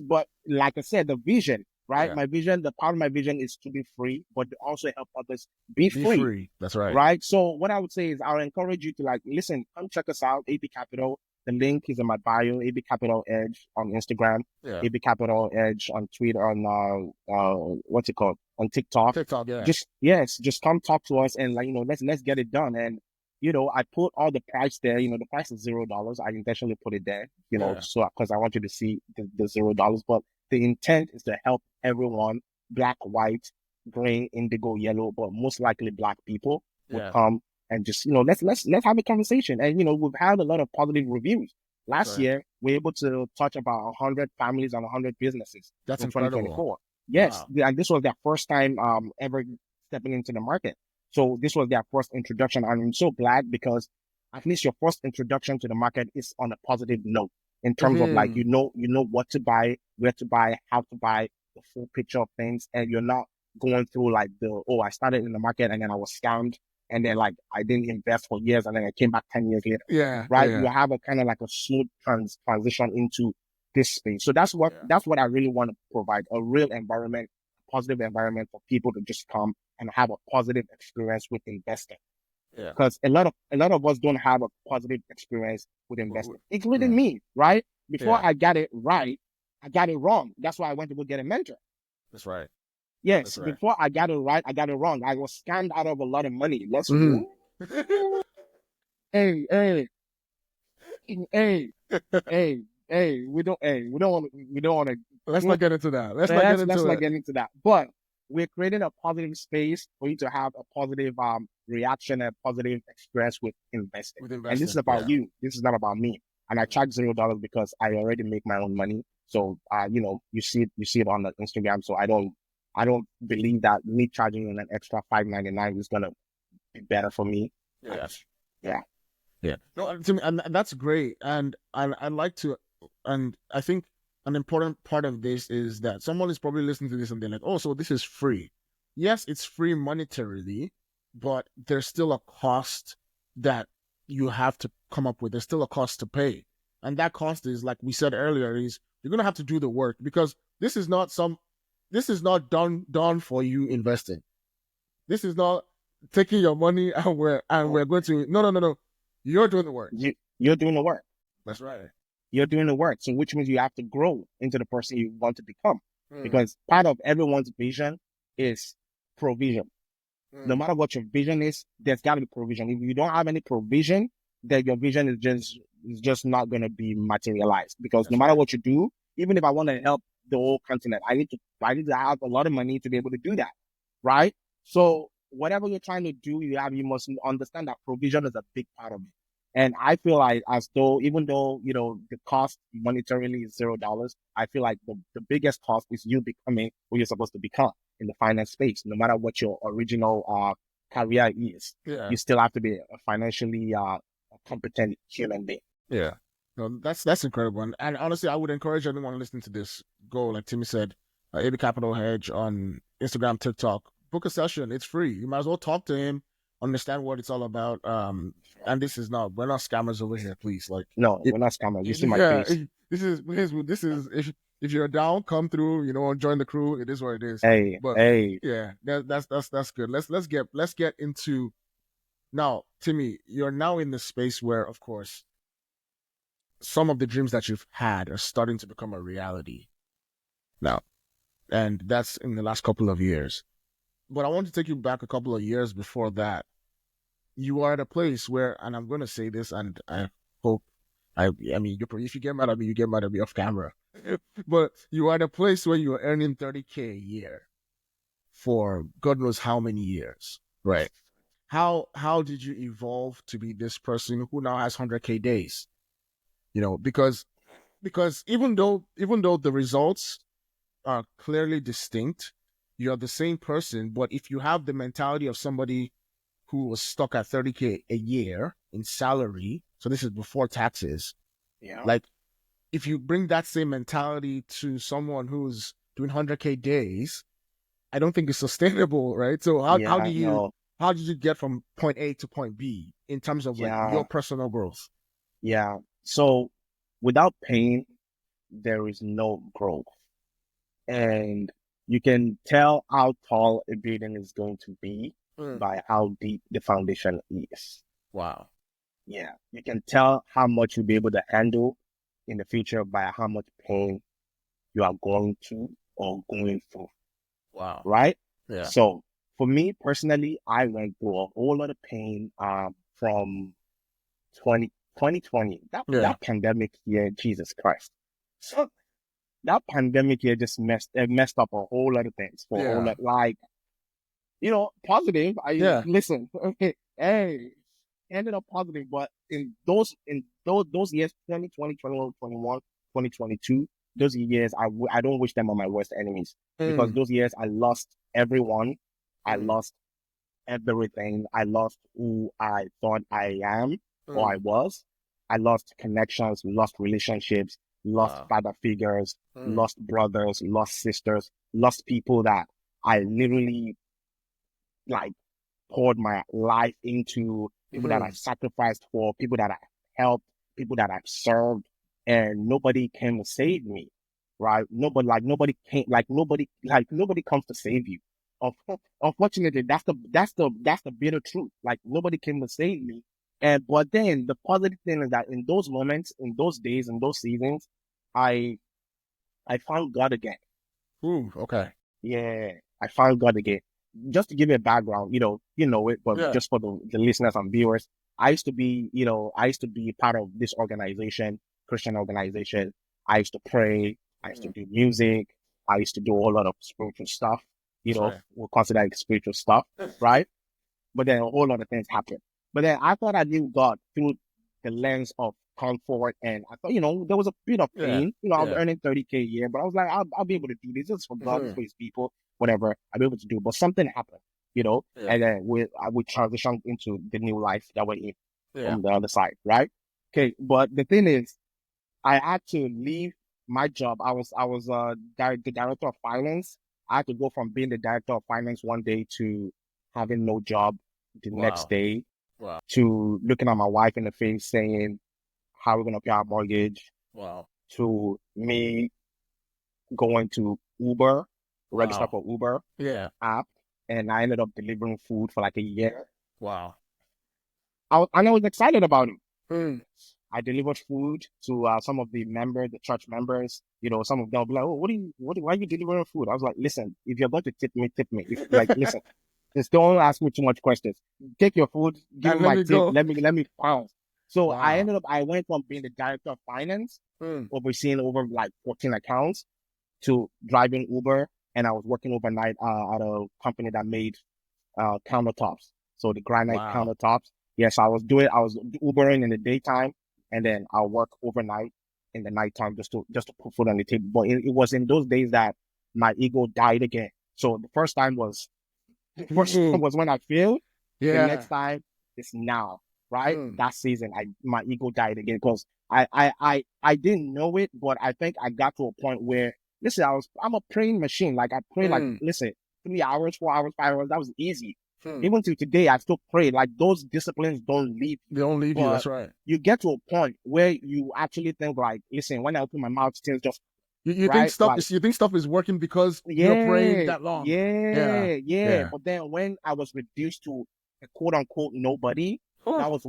but like I said, the vision, right? Yeah. My vision, the part of my vision is to be free, but to also help others be Be free, free. That's right. right? So what I would say is I'll encourage you to like, listen, come check us out, AB Capital. The link is in my bio, AB Capital Edge on Instagram, Yeah. AB Capital Edge on Twitter, on what's it called? On TikTok. TikTok. Yeah. Just come talk to us and like, let's get it done. And I put all the price there. The price is $0. I intentionally put it there, Yeah. so because I want you to see the $0. But the intent is to help everyone, black, white, green, indigo, yellow, but most likely black people would Yeah. come and just let's have a conversation. And we've had a lot of positive reviews. That's Last right. year, we were able to touch about 100 families and 100 businesses That's in incredible. 2024. Yes, Wow. and this was their first time ever stepping into the market. So this was their first introduction. And I'm so glad because at least your first introduction to the market is on a positive note in terms of like Mm-hmm. you know what to buy, where to buy, how to buy, the full picture of things, and you're not going through like I started in the market and then I was scammed and then like I didn't invest for years and then I came back 10 years later. Yeah. Right? You Yeah. have a kind of like a smooth transition into this space. So Yeah. that's what I really want to provide, a real environment, positive environment for people to just come and have a positive experience with investing. Yeah. Because a lot of us don't have a positive experience with investing, including Yeah. me, right? Before Yeah. I got it right, I got it wrong. That's why I went to go get a mentor. That's right. Yes, That's right. before I got it right, I got it wrong. I was scammed out of a lot of money. Let's Mm-hmm. hey, hey, hey, hey. we don't want to. Let's not get into that. Let's not get Let's into not it. get into that. But we're creating a positive space for you to have a positive reaction and positive experience with investing. With And this is investing. about Yeah. you. This is not about me. And I charge $0 because I already make my own money. So you see it on the Instagram. So I don't believe that me charging you an extra $5.99 is gonna be better for me. Yeah. Yeah. Yeah. No, to me, and that's great. And I like to, and I think an important part of this is that someone is probably listening to this and they're like, oh, so this is free. Yes, it's free monetarily, but there's still a cost that you have to come up with. There's still a cost to pay. And that cost is, like we said earlier, is you're gonna have to do the work because this is not done for you investing. This is not taking your money and we're going to no. You're doing the work. You're doing the work. That's right. You're doing the work. So which means you have to grow into the person you want to become. Because part of everyone's vision is provision. No matter what your vision is, there's got to be provision. If you don't have any provision, then your vision is just not going to be materialized. Because That's no matter right. what you do, even if I want to help the whole continent, I need to have a lot of money to be able to do that, right? So whatever you're trying to do, you must understand that provision is a big part of it. And I feel like as though even though the cost monetarily is $0, I feel like the biggest cost is you becoming who you're supposed to become in the finance space. No matter what your original career is, Yeah. you still have to be a financially competent human being. Yeah. No, that's incredible. And honestly, I would encourage anyone listening to this, go, like Timmy said, AB Capital Hedge on Instagram, TikTok, book a session. It's free. You might as well talk to him, understand what it's all about. And we're not scammers over here, please. Like, No, we're not scammers. You see my yeah, face. this is if you're down, come through. Join the crew. It is what it is. Hey, But hey. yeah, that's good. Let's get into now, Timmy. You're now in the space where, of course, some of the dreams that you've had are starting to become a reality now, and that's in the last couple of years. But I want to take you back a couple of years before that. You are at a place where, and I'm going to say this, and I hope, I mean, if you get mad at me, you get mad at me off camera. But you are at a place where you're earning 30K a year for God knows how many years, right? How did you evolve to be this person who now has 100K days? Because even though the results are clearly distinct, you're the same person. But if you have the mentality of somebody who was stuck at 30K a year in salary, so this is before taxes, Yeah. like if you bring that same mentality to someone who's doing 100K days, I don't think it's sustainable, right? So how did you get from point A to point B in terms of like your personal growth? Yeah. So without pain, there is no growth. And you can tell how tall a building is going to be by how deep the foundation is. Wow. Yeah. You can tell how much you'll be able to handle in the future by how much pain you are going to or going through. Wow. Right? Yeah. So for me personally, I went through a whole lot of pain from 2020. That pandemic year, Jesus Christ. So that pandemic year just messed up a whole lot of things for a whole lot, like, positive. Listen, hey, ended up positive, but in those years, 2020, 2021, 2022, those years, I don't wish them on my worst enemies because those years I lost everyone. I lost everything. I lost who I thought I am or I was. I lost connections, lost relationships, lost father figures, lost brothers, lost sisters, lost people that I literally like poured my life into, people that I sacrificed for, people that I helped, people that I served, and nobody came to save me, right? Nobody comes to save you. Unfortunately, that's the bitter truth. Like nobody came to save me. But then the positive thing is that in those moments, in those days, in those seasons, I found God again. Ooh, okay. Yeah, I found God again. Just to give you a background, you know it, but just for the listeners and viewers, I used to be part of this organization Christian organization. I used to pray. I used to do music. I used to do a whole lot of spiritual stuff. That's right. We'll consider it spiritual stuff, right? But then a whole lot of things happened. But then I thought I knew God through the lens of comfort, and I thought, there was a bit of Yeah. pain. I was Yeah. earning 30K a year, but I was like, I'll be able to do this. This is for God, this is Mhm. for His people, whatever. I'll be able to do. But something happened, Yeah. and then we transitioned into the new life that we're in Yeah. from the other side, right? Okay, but the thing is, I had to leave my job. I was the director of finance. I had to go from being the director of finance one day to having no job the next Wow. day, Wow. to looking at my wife in the face saying, how are we gonna pay our mortgage? Wow. To me going to Uber, register Wow. for Uber Yeah. app, and I ended up delivering food for like a year. Wow. And I was excited about it. Mm. I delivered food to some of the members, the church members. Some of them will be like, "Oh, why are you delivering food?" I was like, "Listen, if you're going to tip me, tip me. If like, listen, just don't ask me too much questions. Take your food, give me And let my me tip, go. let me pounce." So Wow. I went from being the director of finance, Mm. overseeing over like 14 accounts, to driving Uber, and I was working overnight at a company that made countertops. So the granite Wow. countertops. Yes, I was Ubering in the daytime, and then I'll work overnight in the nighttime just to put food on the table. But it was in those days that my ego died again. So the first time Mm. was when I failed. The Yeah. next time is now, right? Mm. That season, my ego died again because I didn't know it, but I think I got to a point where, listen, I'm a praying machine. Like I pray, like, Mm. listen, 3 hours, 4 hours, 5 hours, that was easy. Mm. Even to today, I still pray. Like those disciplines don't leave, They don't leave you. but That's right. you get to a point where you actually think like, listen, when I open my mouth, things just You think right, stuff like, is working because you're praying yeah, that long. Yeah. yeah. Yeah. But then when I was reduced to a quote unquote nobody, Oh. that was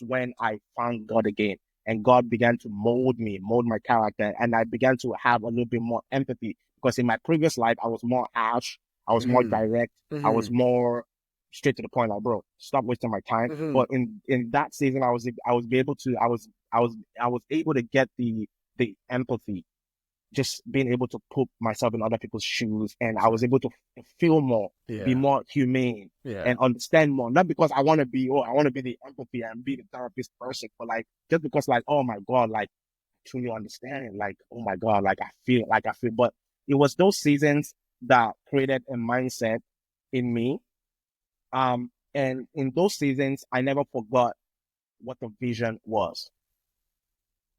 when I found God again. And God began to mold my character, and I began to have a little bit more empathy. Because in my previous life, I was more harsh, I was more Mm-hmm. direct, I was Mm-hmm. more straight to the point, like, bro, stop wasting my time. Mm-hmm. But in that season, I was able to I was able to get the empathy, just being able to put myself in other people's shoes, and That's I was right. able to feel more, be Yeah. more humane, Yeah. and understand more. Not because I want to be the empathy and be the therapist person, but like just because, like, oh my God, like truly understand, like, oh my God, like I feel. But it was those seasons that created a mindset in me. And in those seasons, I never forgot what the vision was.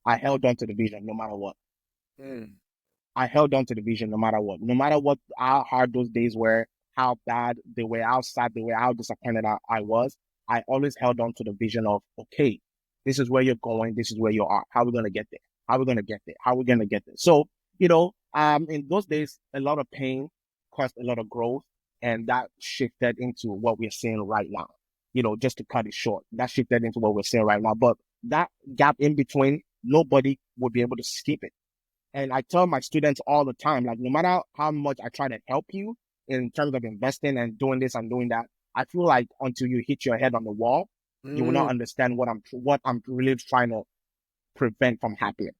I held on to the vision no matter what. Mm. I held on to the vision no matter what, how hard those days were, how bad they were, how sad they were, how disappointed I was. I always held on to the vision of, okay, this is where you're going, this is where you are. How are we gonna get there? How are we gonna get there? How are we gonna get there? So, in those days, a lot of pain caused a lot of growth, and that shifted into what we're seeing right now. Just to cut it short, that shifted into what we're seeing right now. But that gap in between, nobody would be able to skip it. And I tell my students all the time, like, no matter how much I try to help you in terms of investing and doing this and doing that, I feel like until you hit your head on the wall, you will not Mm. understand what I'm really trying to prevent from happening,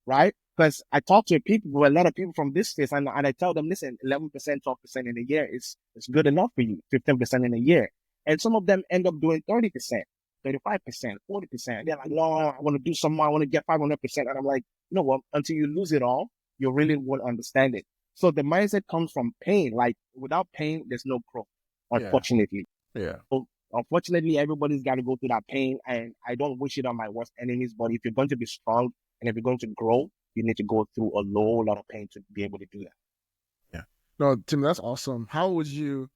right? Because I talk to a lot of people from this space, and I tell them, listen, 11%, 12% in a year is good enough for you, 15% in a year. And some of them end up doing 30%, 35%, 40%. They're like, no, I want to do some more. I want to get 500%. And I'm like, you know what? Until you lose it all, you really won't understand it. So the mindset comes from pain. Like without pain, there's no growth, Yeah. unfortunately. Yeah. So unfortunately, everybody's got to go through that pain, and I don't wish it on my worst enemies. But if you're going to be strong and if you're going to grow, you need to go through a lot of pain to be able to do that. Yeah. No, Tim, that's awesome. How would you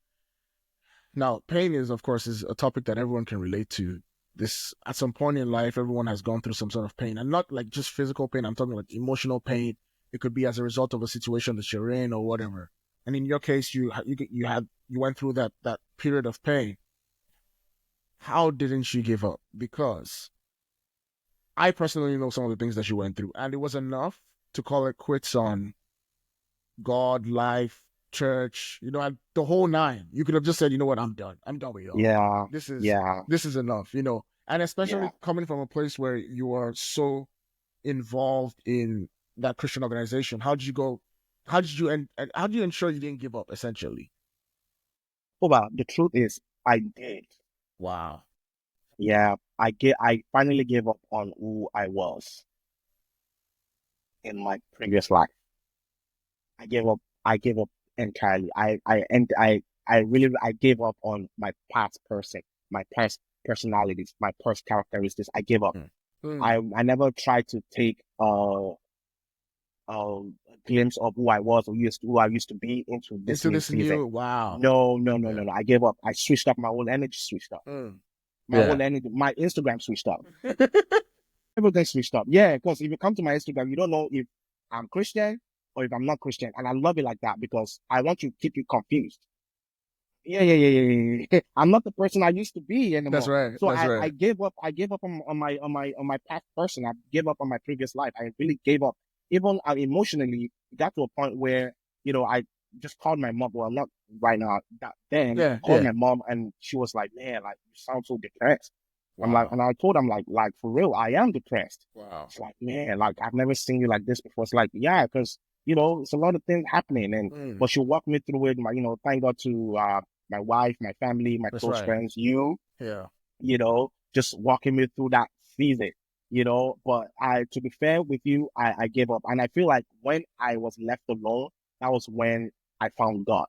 now? Pain is, of course, is a topic that everyone can relate to. This at some point in life, everyone has gone through some sort of pain, and not like just physical pain. I'm talking like emotional pain. It could be as a result of a situation that you're in or whatever. And in your case, you went through that period of pain. How didn't you give up? Because I personally know some of the things that you went through, and it was enough to call it quits on God, life, church, and the whole nine. You could have just said, you know what, I'm done. I'm done with y'all. Yeah, This is yeah, this is enough, and yeah, especially coming from a place where you are so involved in that Christian organization, how did you go? How did you and how do you ensure you didn't give up? Essentially, Oh, well, the truth is, I did. wow. Yeah, I finally gave up on who I was in my previous life. I gave up. I gave up entirely. I gave up on my past person, my past personalities, my past characteristics. I gave up. Mm. Mm. I never tried to take a glimpse of who I was or who I used to be into this Into new this season. new wow. No, no, no, Yeah. no, no. I gave up. I switched up. My whole energy switched up. Mm. My Yeah. whole energy, my Instagram switched up. Everything switched up. Yeah, because if you come to my Instagram, you don't know if I'm Christian or if I'm not Christian. And I love it like that because I want to keep you confused. Yeah, yeah, yeah, yeah, yeah, yeah. I'm not the person I used to be That's anymore. right. So That's I right. gave up. I gave up on my past person. I gave up on my previous life. I really gave up. Even emotionally, it got to a point where, I just called my mom. Well, not right now. That then Yeah. called Yeah. my mom and she was like, "Man, like you sound so depressed." I'm like, Wow. and I told him like for real, I am depressed. Wow. It's like, man, like I've never seen you like this before. It's like, yeah, because it's a lot of things happening, and Mm. but she walked me through it. Thank God to my wife, my family, my That's close right. friends, you, Yeah. just walking me through that season, But to be fair with you, I gave up. And I feel like when I was left alone, that was when I found God.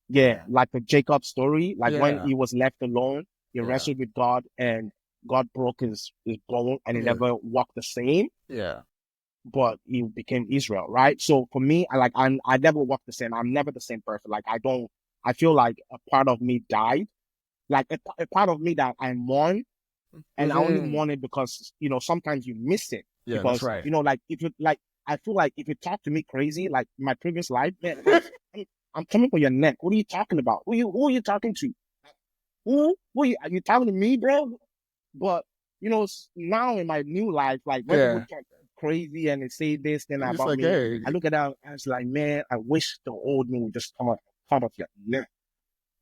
Yeah, Yeah. like the Jacob story, like when Yeah. he was left alone, he Yeah. wrestled with God and God broke his bone and he Yeah. never walked the same, Yeah. but he became Israel, right? So for me, I never walked the same. I'm never the same person. I feel like a part of me died, like a part of me that I mourn, and I only Mm-hmm. mourn it because sometimes you miss it Yeah. That's because right. like if you like I feel like if you talk to me crazy like my previous life, man, I'm coming for your neck. What are you talking about? Who are you talking to? Are you talking to me, bro? But now in my new life, like when people Yeah. talk crazy and they say this thing It's about like, me, hey, I look at that and it's like, man, I wish the old me would just come off your neck.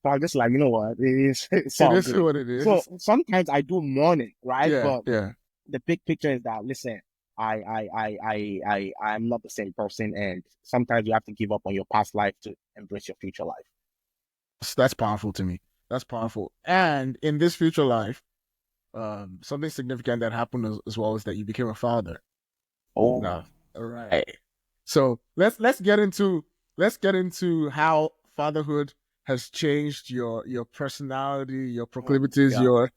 So I'm just like, you know what? It's it all is good. what it So is. sometimes I do mourn it, right? Yeah. But Yeah. the big picture is that listen, I'm not the same person, and sometimes you have to give up on your past life to embrace your future life. That's powerful to me. That's powerful. And in this future life, something significant that happened as well is that you became a father. Oh, No. All right. So let's get into how fatherhood has changed your personality, your proclivities, yeah, your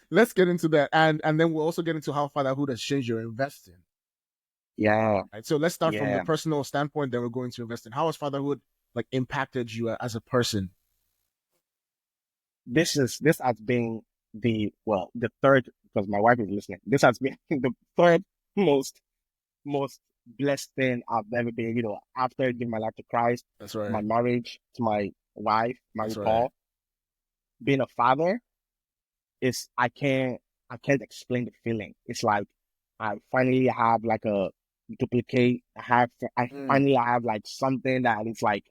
let's get into that. And then we'll also get into how fatherhood has changed your investing. yeah, Right. So let's start from the yeah. personal standpoint, then we're going to investing. How has fatherhood like impacted you as a person? This has been the third, because my wife is listening. This has been the third most most blessed thing I've ever been. After giving my life to Christ, That's my right. marriage to my wife, That's Marie right. Paul, being a father is I can't explain the feeling. It's like I finally have like a duplicate. I Mm. finally have like something that is like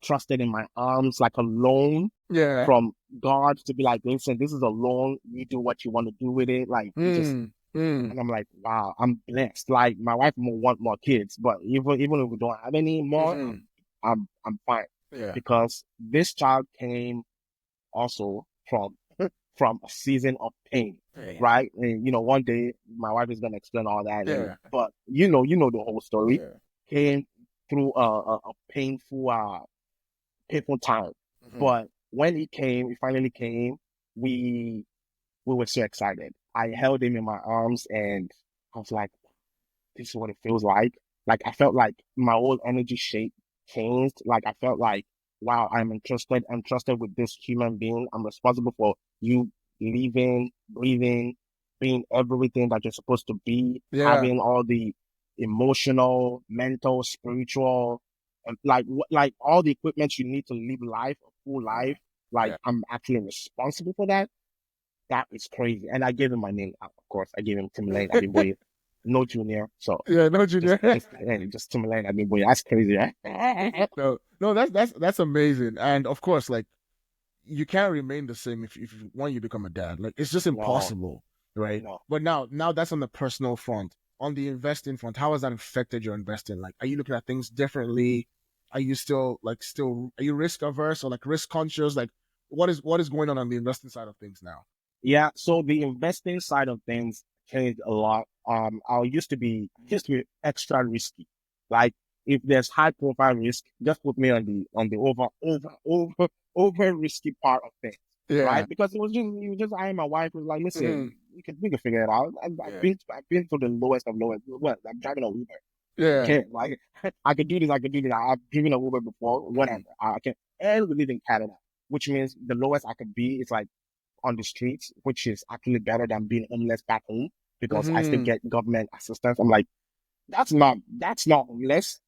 trusted in my arms, like a loan Yeah. from God to be like, listen, this is a loan. You do what you want to do with it. Like you just, Mm. Mm. and I'm like, wow, I'm blessed. Like my wife will want more kids, but even if we don't have any more, Mm-hmm. I'm fine Yeah. because this child came also from a season of pain, Yeah. right? And one day my wife is gonna explain all that, and Yeah. but you know the whole story. Yeah. Came through a painful time, Mm-hmm. but when he finally came, we we were so excited. I held him in my arms, and I was like, "This is what it feels like." Like I felt like my whole energy shape changed. Like I felt like, wow, I'm trusted with this human being. I'm responsible for you living, breathing, being everything that you're supposed to be, Yeah. having all the emotional, mental, spiritual, and like all the equipment you need to live life, a full Yeah. life. Like Yeah. I'm actually responsible for that. That is crazy. And I gave him my name, of course. I gave him Timi Abimboye, no junior. So Yeah. No, just Junior. just hey, just Timi Abimboye. That's crazy, right? No. No. That's amazing. And of course, like you can't remain the same if when you become a dad. Like it's just No, impossible. right? No. But now that's on the personal front. On the investing front, how has that affected your investing? Like, are you looking at things differently? Are you still are you risk averse or like risk conscious? Like, what is going on the investing side of things now? Yeah, so the investing side of things changed a lot. I used to be extra risky. Like if there's high profile risk, just put me on the over risky part of things, Yeah. right? Because it was just I and my wife was like, Mm-hmm. listen, we can figure it out. Yeah. I've been to the lowest of lowest. Well, I'm driving a Uber. Yeah. Okay, like I could do this, I could do this. I've driven a Uber before, whatever. Mm-hmm. I can, and we live in Canada, which means the lowest I could be is like on the streets, which is actually better than being homeless back home because I still Mm-hmm. get government assistance. I'm like, that's not homeless.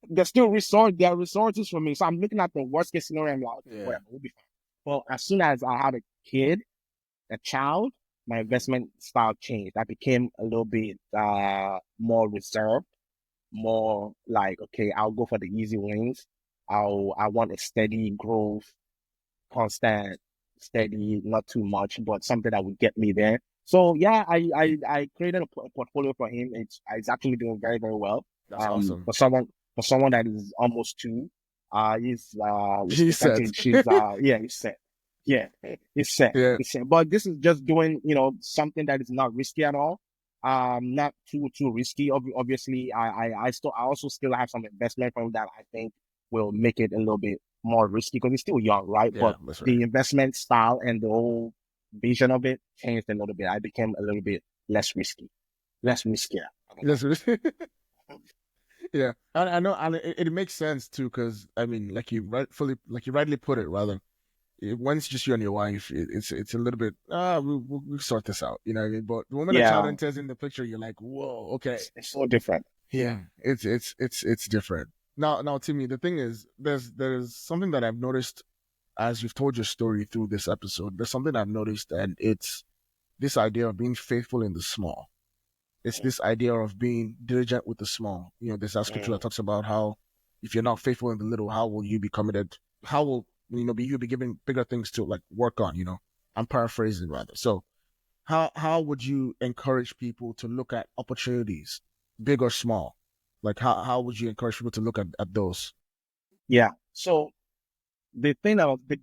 There are resources for me. So I'm looking at the worst case scenario. I'm like, okay, Yeah. whatever, we'll be fine. Well, as soon as I had a child, my investment style changed. I became a little bit more reserved, more like, okay, I'll go for the easy wins. I want a steady growth, constant, steady, not too much, but something that would get me there. So yeah, I created a portfolio for him. It's actually doing very, very well. That's awesome. For someone that is almost two, He said. she's yeah, he's set. Yeah, it's set. Yeah. It's set. But this is just doing, something that is not risky at all. Not too risky. Obviously, I also still have some investment from that I think will make it a little bit more risky because it's still young, right? Yeah, But that's right. the investment style and the whole vision of it changed a little bit. I became a little bit less risky, less riskier. Yes. Yeah, I know, and it makes sense too, because I mean, like you rightly put it, rather, when it's just you and your wife, it's a little bit we'll sort this out, you know what I mean? But the moment a child Yeah, enters in the picture, you're like, whoa, okay, it's so different. yeah, it's different. Now, Timmy, the thing is, there's something that I've noticed as you've told your story through this episode. There's something I've noticed, and it's this idea of being faithful in the small. It's Mm, this idea of being diligent with the small. You know, there's that scripture that mm, talks about how if you're not faithful in the little, how will you be committed? How will you'll be given bigger things to like work on? You know, I'm paraphrasing rather. So, how would you encourage people to look at opportunities, big or small? Like how would you encourage people to look at those? yeah. So the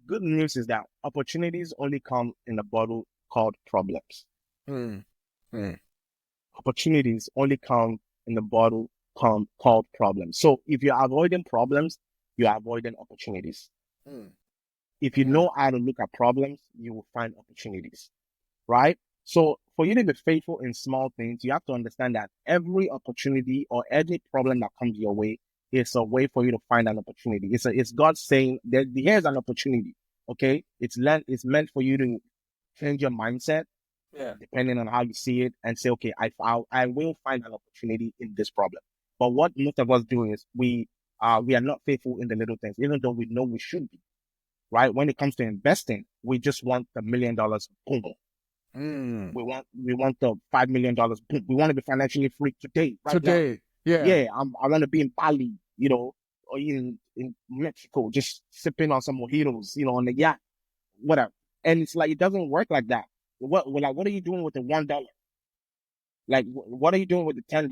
good news is that opportunities only come in a bottle called problems. Hmm. Hmm. Opportunities only come in the bottle called problems. So if you're avoiding problems, you're avoiding opportunities. Hmm. If you Hmm. know how to look at problems, you will find opportunities, right? So for you to be faithful in small things, you have to understand that every opportunity or every problem that comes your way is a way for you to find an opportunity. It's God saying that here's an opportunity. Okay. It's meant for you to change your mindset Yeah. depending on how you see it and say, okay, I will find an opportunity in this problem. But what most of us do is we are not faithful in the little things, even though we know we should be, right? When it comes to investing, we just want the $1 million, boom. Hmm. We want the $5 million, boom. We want to be financially free today, right now. Today. Yeah. Yeah, I want to be in Bali, or in Mexico, just sipping on some mojitos, on the yacht, whatever. And it's like it doesn't work like that. What are you doing with the $1? Like, what are you doing with the $10?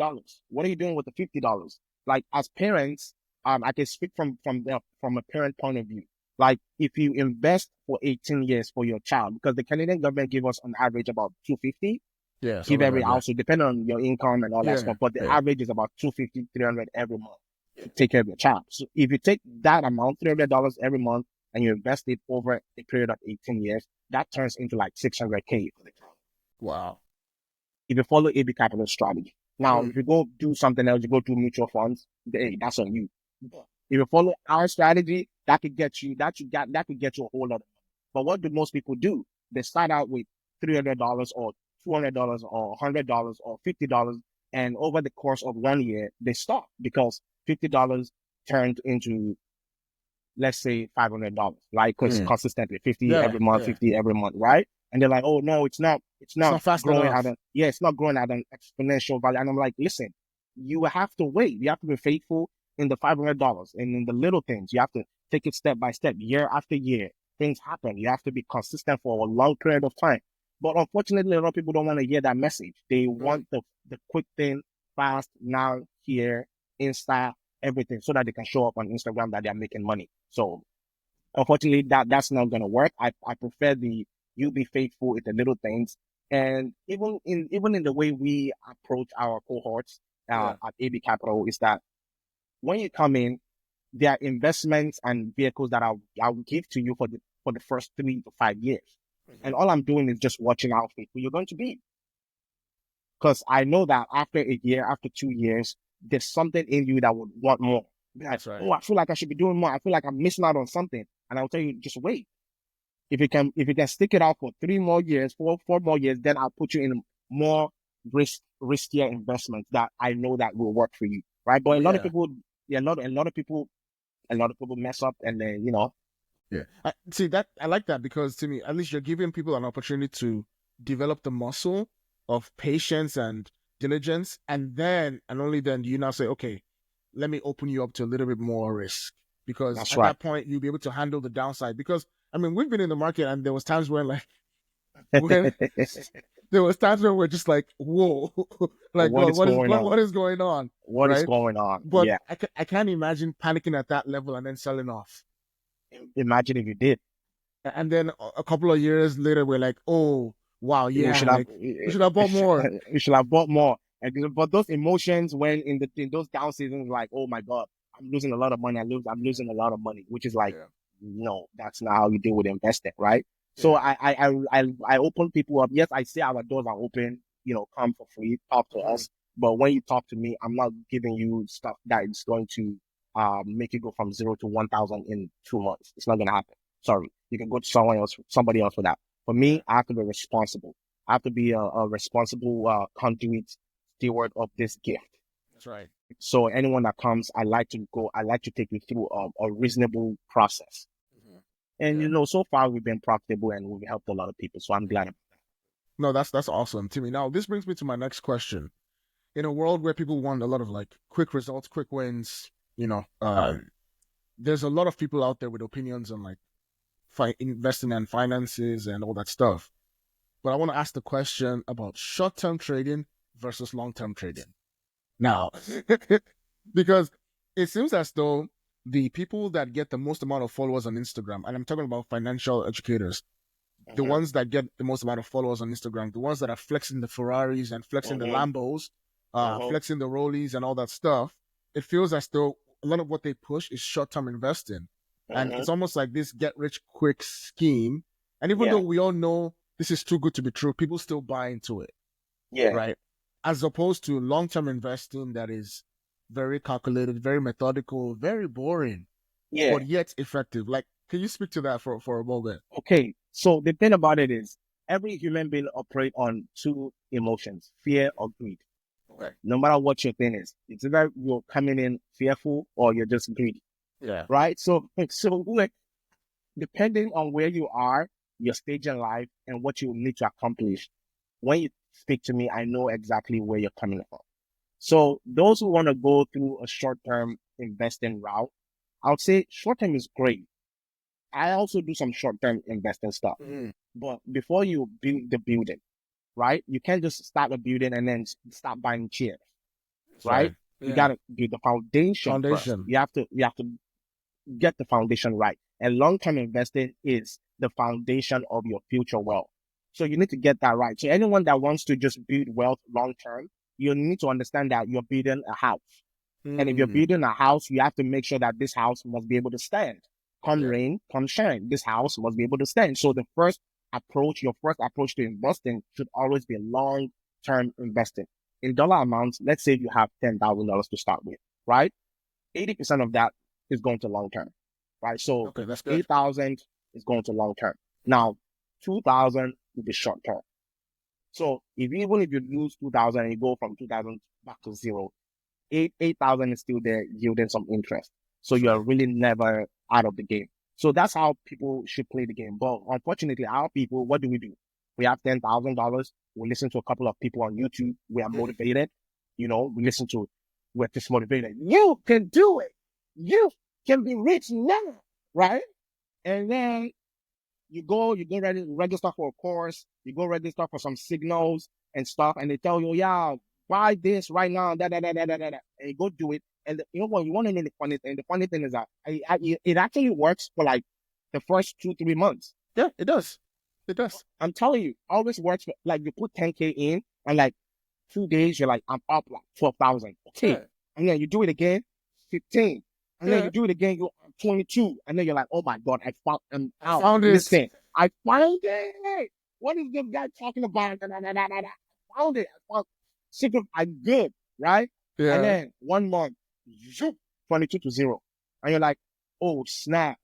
What are you doing with the $50? Like, as parents, I can speak from a parent point of view. Like, if you invest for 18 years for your child, because the Canadian government give us on average about 250, Yeah. give Something like every that. Yeah. household, depending on your income and all that Yeah. stuff. But the Yeah. average is about 250, 300 every month to take care of your child. So if you take that amount, $300 every month, and you invest it over a period of 18 years, that turns into like 600K for the child Wow. if you follow AB Capital strategy. Now, Hmm. if you go do something else, you go do mutual funds, hey, that's on you. If you follow our strategy, that could get you a whole lot. But what do most people do? They start out with $300 or $200 or $100 or $50, and over the course of 1 year, they stop because $50 turned into, let's say, $500, like Hmm. consistently 50 Yeah. every month, Yeah. 50 every month, right? And they're like, oh no, it's It's not not fast growing enough. it's not growing at an exponential value. And I'm like, listen, you have to wait. You have to be faithful in the $500 and in the little things. You have to take it step by step, year after year. Things happen. You have to be consistent for a long period of time. But unfortunately, a lot of people don't want to hear that message. They Mm. want the quick thing, fast, now, here, Insta, everything, so that they can show up on Instagram that they're making money. So unfortunately, that's not gonna work. I prefer the you be faithful in the little things, and even in the way we approach our cohorts Yeah. at AB Capital is that when you come in, there are investments and vehicles that I'll give to you for the first 3 to 5 years, Hmm. and all I'm doing is just watching how faithful you're going to be, because I know that after a year, after 2 years, there's something in you that would want more. Be like, That's right. oh, I feel like I should be doing more. I feel like I'm missing out on something, and I'll tell you, just wait. If you can stick it out for 3 more years, four more years, then I'll put you in more riskier investments that I know that will work for you, right? But a lot of Yeah. people, yeah, a lot of people mess up, and then Yeah. See that I like that because to me, at least you're giving people an opportunity to develop the muscle of patience and diligence, and only then do you now say, okay, let me open you up to a little bit more risk. Because that's at right. that point you'll be able to handle the downside. Because I mean, we've been in the market and there was times when when there was times when we're just like, whoa, like What God, is going on? what is going on? What is Right? going on? But Yeah. I can't imagine panicking at that level and then selling off. Imagine if you did. And then a couple of years later, we're like, oh, wow, We yeah, should have like we should have bought more. we should have bought more. But those emotions when in those down seasons, like, oh my God, I'm losing a lot of money. I'm losing a lot of money, which is like, Yeah, no, that's not how you deal with investing, right? So yeah. I open people up. Yes, I say our doors are open. Come for free, talk to Hmm. us. But when you talk to me, I'm not giving you stuff that is going to make you go from 0 to 1,000 in 2 months. It's not gonna happen. Sorry, you can go to somebody else for that. For Yeah, me, I have to be responsible. I have to be a responsible conduit steward of this gift. that's right. So anyone that comes, I like to take you through a reasonable process. Hmm. And Yeah, so far we've been profitable and we've helped a lot of people. So I'm yeah. glad. No, that's awesome, Timmy. Now this brings me to my next question. In a world where people want a lot of like quick results, quick wins, you know, there's a lot of people out there with opinions on like investing and finances and all that stuff. But I want to ask the question about short-term trading versus long-term trading. Now, because it seems as though the people that get the most amount of followers on Instagram, and I'm talking about financial educators, the Mm-hmm, ones that get the most amount of followers on Instagram, the ones that are flexing the Ferraris and flexing the mm-hmm, Lambos, mm-hmm, flexing the Rollies and all that stuff, it feels as though a lot of what they push is short-term investing. And mm-hmm. it's almost like this get-rich-quick scheme. And even though Yeah, we all know this is too good to be true, people still buy into it, yeah, right? As opposed to long-term investing that is very calculated, very methodical, very boring, yeah. but yet effective. Like, can you speak to that for a moment? Okay. So the thing about it is every human being operate on two emotions, fear or greed. Okay. No matter what your thing is, it's either you're coming in fearful or you're just greedy, Yeah. right? So like, depending on where you are, your stage in life, and what you need to accomplish, when you speak to me, I know exactly where you're coming from. So those who want to go through a short-term investing route, I would say short-term is great. I also do some short-term investing stuff. Mhm. But before you build the building, right? You can't just start a building and then start buying chairs, That's right? right. You Yeah. gotta do the foundation first. Foundation. You have to get the foundation right. And long-term investing is the foundation of your future wealth. So you need to get that right. So anyone that wants to just build wealth long-term, you need to understand that you're building a house. And if you're Mm. building a house, you have to make sure that this house must be able to stand. Come Yeah. rain, come shine. This house must be able to stand. So your first approach to investing should always be long-term investing. In dollar amounts, let's say you have $10,000 to start with, right? 80% of that is going to long term, right? So Okay, that's good. 8,000 is going to long term. Mhm. Now, 2,000 will be short term. So even if you lose 2,000 and you go from 2,000 back to zero, 8,000 is still there yielding some interest. So That's you're right. really never out of the game. So that's how people should play the game. But unfortunately, our people, what do? We have $10,000. We listen to a couple of people on YouTube. We are Mhm. motivated. We're just motivated. You can do it. You can be rich now, right? And then you go ready, register for a course. You go register for some signals and stuff, and they tell you, yeah, buy this right now, and you go do it. And you know what? You want to know the funny thing? The funny thing is that it actually works for like the first 2-3 months. Yeah, it does. It does. I'm telling you, always works. Like you put 10K in, and like 2 days, you're like, I'm up like 12,000. Okay. Yeah. And then you do it again, 15. And then Yeah. you do it again, you're 22. And then you're like, oh my God, I found I out. found it. Listen, I found it. What is this guy talking about? I found it. I found secret. I'm good, right? And Yeah. then 1 month, zoop, 22 to 0. And you're like, oh, snap.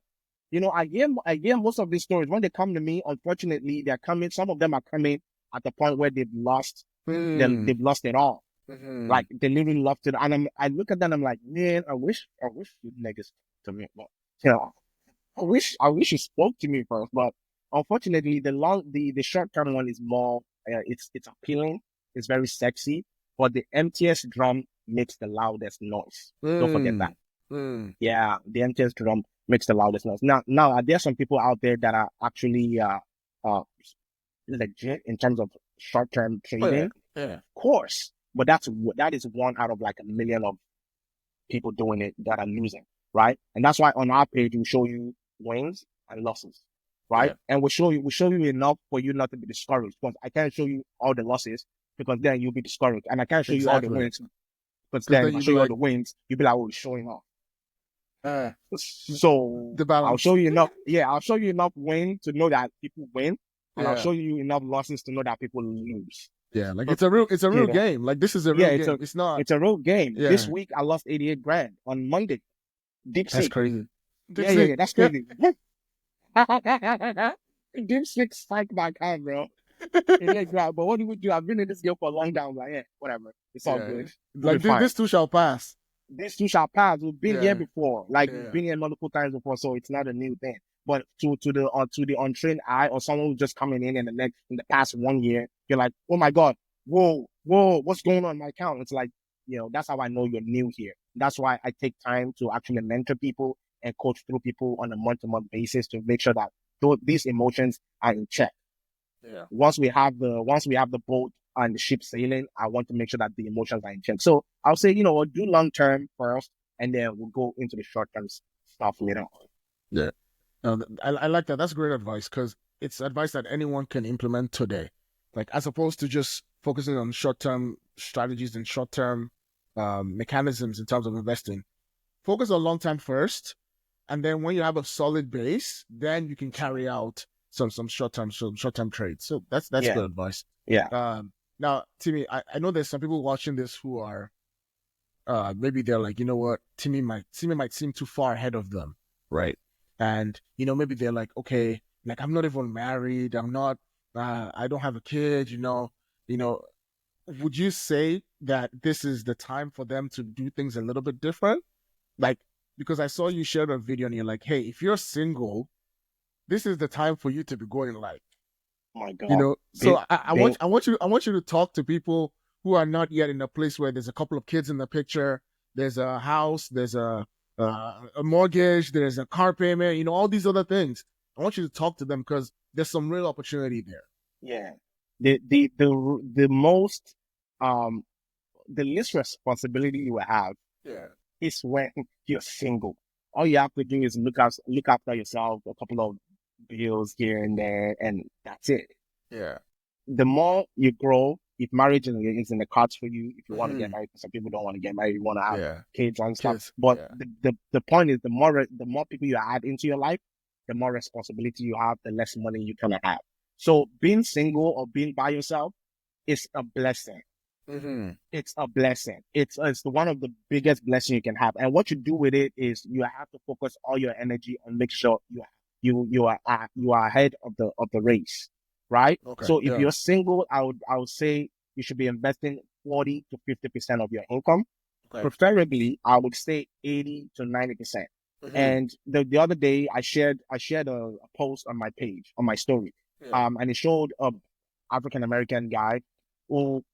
You know, I hear most of these stories when they come to me. Unfortunately, they're coming. Some of them are coming at the point where they've lost. They've lost it all. Mm-hmm. Like they literally lost it. And I look at them. I'm like, man, I wish you niggas to me. But you know, I wish you spoke to me first. But unfortunately, the short term one is more. It's appealing. It's very sexy. But the emptiest drum makes the loudest noise. Don't forget that. Yeah, the emptiest drum makes the loudest noise. Now, are there some people out there that are actually uh legit in terms of short-term Oh yeah. trading? Yeah. Of course, but that is one out of like a million of people doing it that are losing, right? And that's why on our page we show you wins and losses, right? Yeah. And we show you enough for you not to be discouraged. Because I can't show you all the losses because then you'll be discouraged, and I can't show you all the Exactly. wins because Because then then if I you'd show be you all like, the wins, you'll be like, oh, it's showing off. So the I'll balance. show you enough. Yeah, I'll show you enough win to know that people win, and I'll Yeah. show you enough losses to know that people lose. Yeah. Like it's a real Yeah, game. Like this is a yeah, real it's a game. It's not. it's a real game. This Yeah. week I lost 88 grand on Monday. Deep That's six. crazy. Yeah, yeah, yeah. That's Yeah. crazy. Deep six spike my account, bro. Yeah, grab. But what do we do? I've been in this game for a long time. I'm like, yeah, whatever. It's all Yeah. good. We'll be Like fine. this too shall pass. This too shall pass. We've been here Yeah. before. Like we've Yeah. been here multiple times before, so it's not a new thing. But to the untrained eye or someone who's just coming in the past 1 year, you're like, oh my God, whoa, what's going on in my account? It's like, that's how I know you're new here. That's why I take time to actually mentor people and coach through people on a month-to-month basis to make sure that these emotions are in check. Yeah. Once we have the boat and the ship sailing, I want to make sure that the emotions are in check. So I'll say, we'll do long term first, and then we'll go into the short term stuff later on. Yeah. I like that. That's great advice because it's advice that anyone can implement today. Like as opposed to just focusing on short-term strategies and short-term mechanisms in terms of investing. Focus on long-term first, and then when you have a solid base, then you can carry out some short-term trades. So that's Yeah. good advice. Yeah. Now, Timmy, I know there's some people watching this who are maybe they're like, you know what, Timmy might seem too far ahead of them, right? And maybe they're like, okay, like I'm not even married, I don't have a kid, would you say that this is the time for them to do things a little bit different? Like, because I saw you share a video and you're like, hey, if you're single, this is the time for you to be going like, Oh my God. So I want you to talk to people who are not yet in a place where there's a couple of kids in the picture, there's a house, there's a mortgage, there's a car payment, all these other things. I want you to talk to them because there's some real opportunity there. Yeah. The most the least responsibility you have is when you're single. All you have to do is look after yourself, a couple of bills here and there, and that's it. Yeah. The more you grow, if marriage is in the cards for you, if you want to get married, some people don't want to get married, you want to have kids and stuff. But the point is, the more people you add into your life, the more responsibility you have, the less money you kind of have. So being single or being by yourself is a blessing. It's a blessing. It's one of the biggest blessings you can have. And what you do with it is you have to focus all your energy on make sure you are ahead of the race, right? Okay. So if you're single, I would say you should be investing 40 to 50% of your income. Okay. Preferably, I would say 80 to 90%. And the other day, I shared a post on my page, on my story, and it showed a African American guy who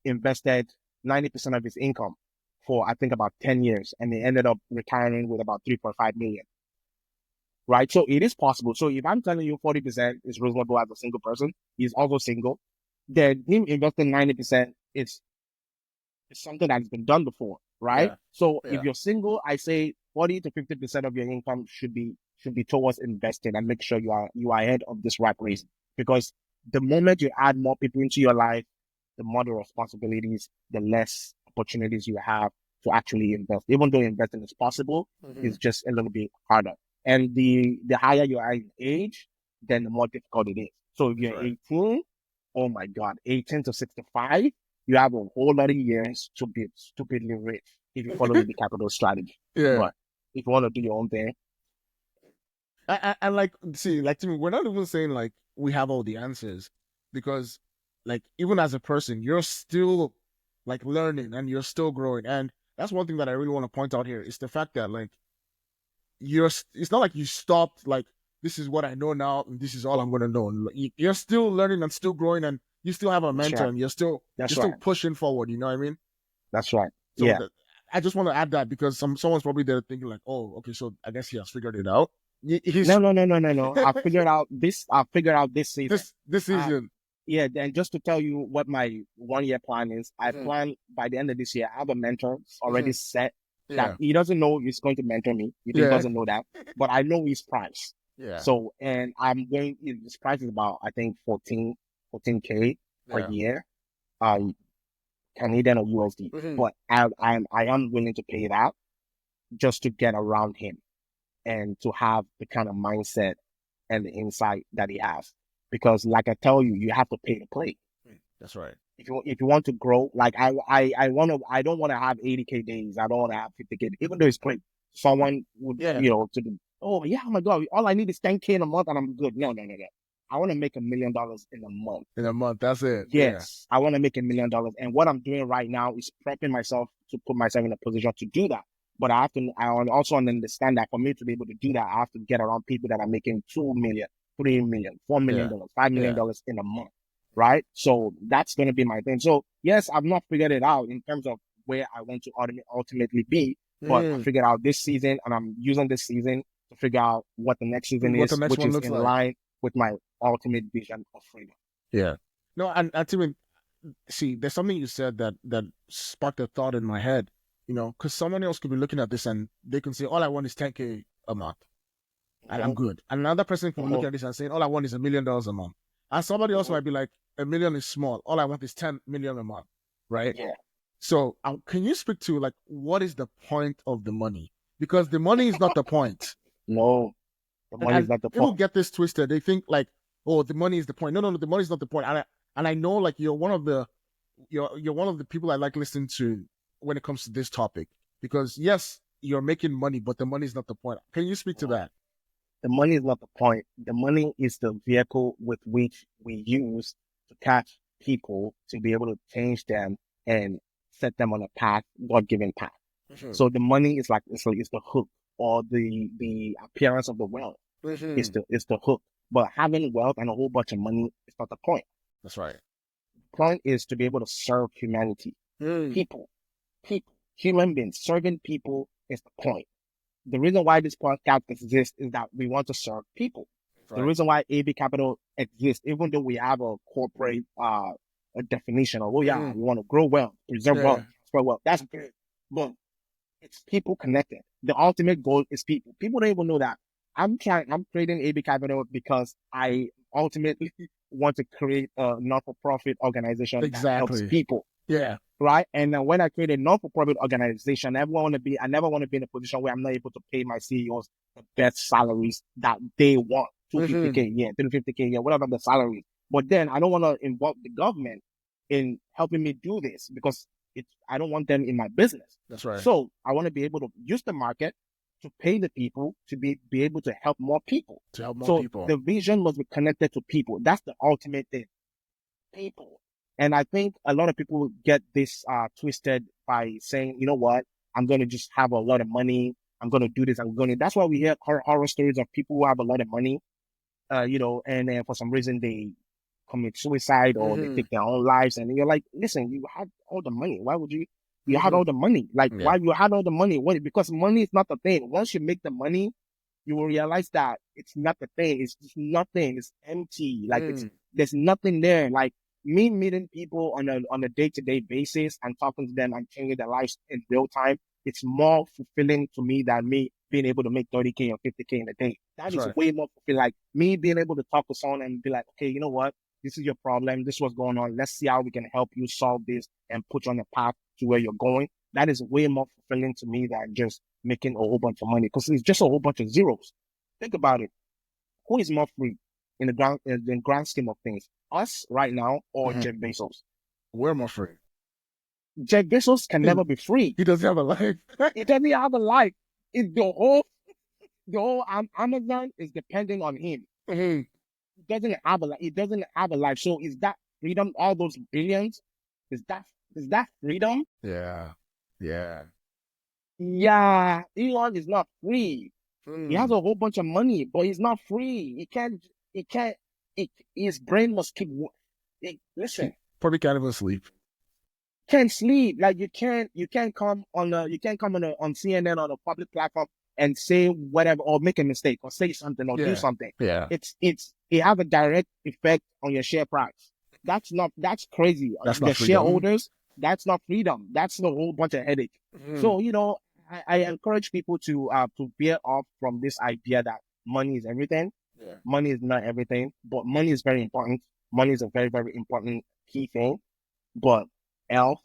invested 90% of his income for I think about 10 years, and he ended up retiring with about 3.5 million. right? So it is possible. So if I'm telling you 40% is reasonable as a single person, he's also single, then him investing 90% is something that's been done before, right? Yeah. So if Yeah. you're single, I say 40 to 50% of your income should be towards investing and make sure you are ahead of this rat race. Because the moment you add more people into your life, the more the responsibilities, the less opportunities you have to actually invest. Even though investing is possible, it's just a little bit harder. And the higher you are in age, then the more difficult it is. So if That's you're right. 18, oh my God, 18 to 65, you have a whole lot of years to be stupidly rich if you follow the capital strategy. Yeah. But if you want to do your own thing, And like, see, like to me, we're not even saying like we have all the answers, because like even as a person, you're still like learning and you're still growing. And that's one thing that I really want to point out here is the fact that like it's not like you stopped like this is what I know now and this is all I'm gonna know. Like, you're still learning and still growing, and you still have a that's mentor, right. and you're That's still right. pushing forward. You know what I mean? That's right. So Yeah. that, I just want to add that because someone's probably there thinking like, oh, okay, so I guess he has figured it out. No, He's no, no, no, no, no. I figured out this season. this Uh, season. yeah, then just to tell you what my 1 year plan is, I Mhm. plan by the end of this year, I have a mentor already Mhm. set that Yeah. he doesn't know he's going to mentor me. He Yeah. doesn't know that, but I know his price. Yeah. So, and his price is about, I think, 14K per Yeah. year, um, Canadian or USD. Mhm. But I am willing to pay that just to get around him and to have the kind of mindset and the insight that he has. Because like I tell you, you have to pay to play. That's right. If you want to grow, like I don't want to have 80K days. I don't want to have 50K, even though it's great. Someone would, Yeah. to do, oh yeah, oh my God, all I need is 10K in a month and I'm good. No, no, no, no. I want to make $1 million in a month. In a month. That's it. Yeah. Yes, I want to make $1 million. And what I'm doing right now is prepping myself to put myself in a position to do that. But I also understand that for me to be able to do that, I have to get around people that are making 2 million, 3 million, $4 million, Yeah. $5 million Yeah. in a month. Right. So that's going to be my thing. So yes, I've not figured it out in terms of where I want to ultimately be, but I Mm. figured out this season and I'm using this season to figure out what the next season What the is, next which one is looks in like. line with my ultimate vision of freedom. Yeah. No, and to me, see, there's something you said that sparked a thought in my head. Because someone else could be looking at this and they can say, all I want is 10K a month, and I'm Mhm, good. And another person can be looking mhm. at this and saying, all I want is $1 million a month. And somebody else Mhm. might be like, a million is small. All I want is 10 million a month, right? Yeah. So, can you speak to like what is the point of the money? Because the money is not the point. No, the money is And not the people point. get this twisted. They think like, oh, the money is the point. No, no, no, the money is not the point. And I know like you're one of the people I like listening to when it comes to this topic, because yes, you're making money, but the money is not the point. Can you speak to that? The money is not the point. The money is the vehicle with which we use to catch people to be able to change them and set them on a path, God-given path. Mm-hmm. So the money is it's the hook or the appearance of the wealth Mm-hmm. is the hook. But having wealth and a whole bunch of money is not the point. That's right. The point is to be able to serve humanity, Mm. people, human beings. Serving people is the point. The reason why this podcast exists is that we want to serve people. That's The right. reason why AB Capital exists, even though we have a corporate a definition of, oh yeah, Mm-hmm. we want to grow wealth, preserve wealth, Yeah. transfer wealth. That's good. But it's people connected. The ultimate goal is people. People don't even know that. I'm creating AB Capital because I ultimately want to create a not-for-profit organization that helps Exactly. people, Yeah. right? And when I create a non-for-profit organization, I never want to be in a position where I'm not able to pay my CEOs the best salaries that they want, Mm-hmm. 250K a year, 350K a year, whatever the salary. But then I don't want to involve the government in helping me do this because I don't want them in my business. That's right. So I want to be able to use the market to pay the people to be able to help more people. To help more So people. the vision must be connected to people. That's the ultimate thing, people. And I think a lot of people get this twisted by saying, you know what, I'm going to just have a lot of money. I'm going to do this. That's why we hear horror stories of people who have a lot of money, and then for some reason they commit suicide or they Mm-hmm. take their own lives. And you're like, listen, you had all the money. Why would you had Mm-hmm. all the money? Like, Yeah. why you had all the money? What? Because money is not the thing. Once you make the money, you will realize that it's not the thing. It's just nothing. It's empty. Like Mm. there's nothing there. Like me meeting people on a day-to-day basis and talking to them and changing their lives in real time, it's more fulfilling to me than me being able to make 30K or 50K in a day. That That's is right. way more fulfilling. Like me being able to talk to someone and be like, okay, you know what? This is your problem. This is what's going on. Let's see how we can help you solve this and put you on a path to where you're going. That is way more fulfilling to me than just making a whole bunch of money because it's just a whole bunch of zeros. Think about it. Who is more free in the grand scheme of things? Us right now or Mhm. Jeff Bezos? We're more free. Jeff Bezos can never be free. He doesn't have a life. He doesn't have a life. It, the whole Amazon is depending on him. Mhm. He doesn't have a life. He doesn't have a life. So is that freedom? All those billions? Is that freedom? Yeah. Yeah. Yeah, Elon is not free. He has Mm. a whole bunch of money, but he's not free. He can't, his brain must keep, listen, Probably can't even sleep. can't sleep. Like you can't come on on CNN on a public platform and say whatever or make a mistake or say something or do Yeah. something. Yeah. It have a direct effect on your share price. That's crazy. That's The not freedom. shareholders, that's not freedom. That's a whole bunch of headache. Mhm. So, I encourage people to veer off from this idea that money is everything. Yeah. Money is not everything, but money is very important. Money is a very, very important key thing. But health,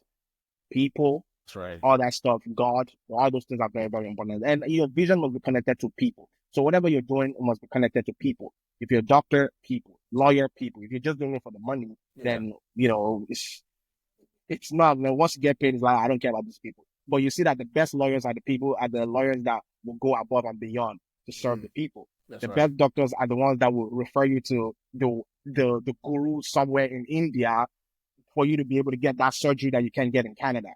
people, That's right. all that stuff, God, all those things are very, very important. And your vision must be connected to people. So whatever you're doing must be connected to people. If you're a doctor, people, lawyer, people. If you're just doing it for the money, Yeah. then it's not. Once you get paid, it's like I don't care about these people. But you see that the best lawyers are the lawyers that will go above and beyond to serve the people. That's The right. best doctors are the ones that will refer you to the guru somewhere in India for you to be able to get that surgery that you can't get in Canada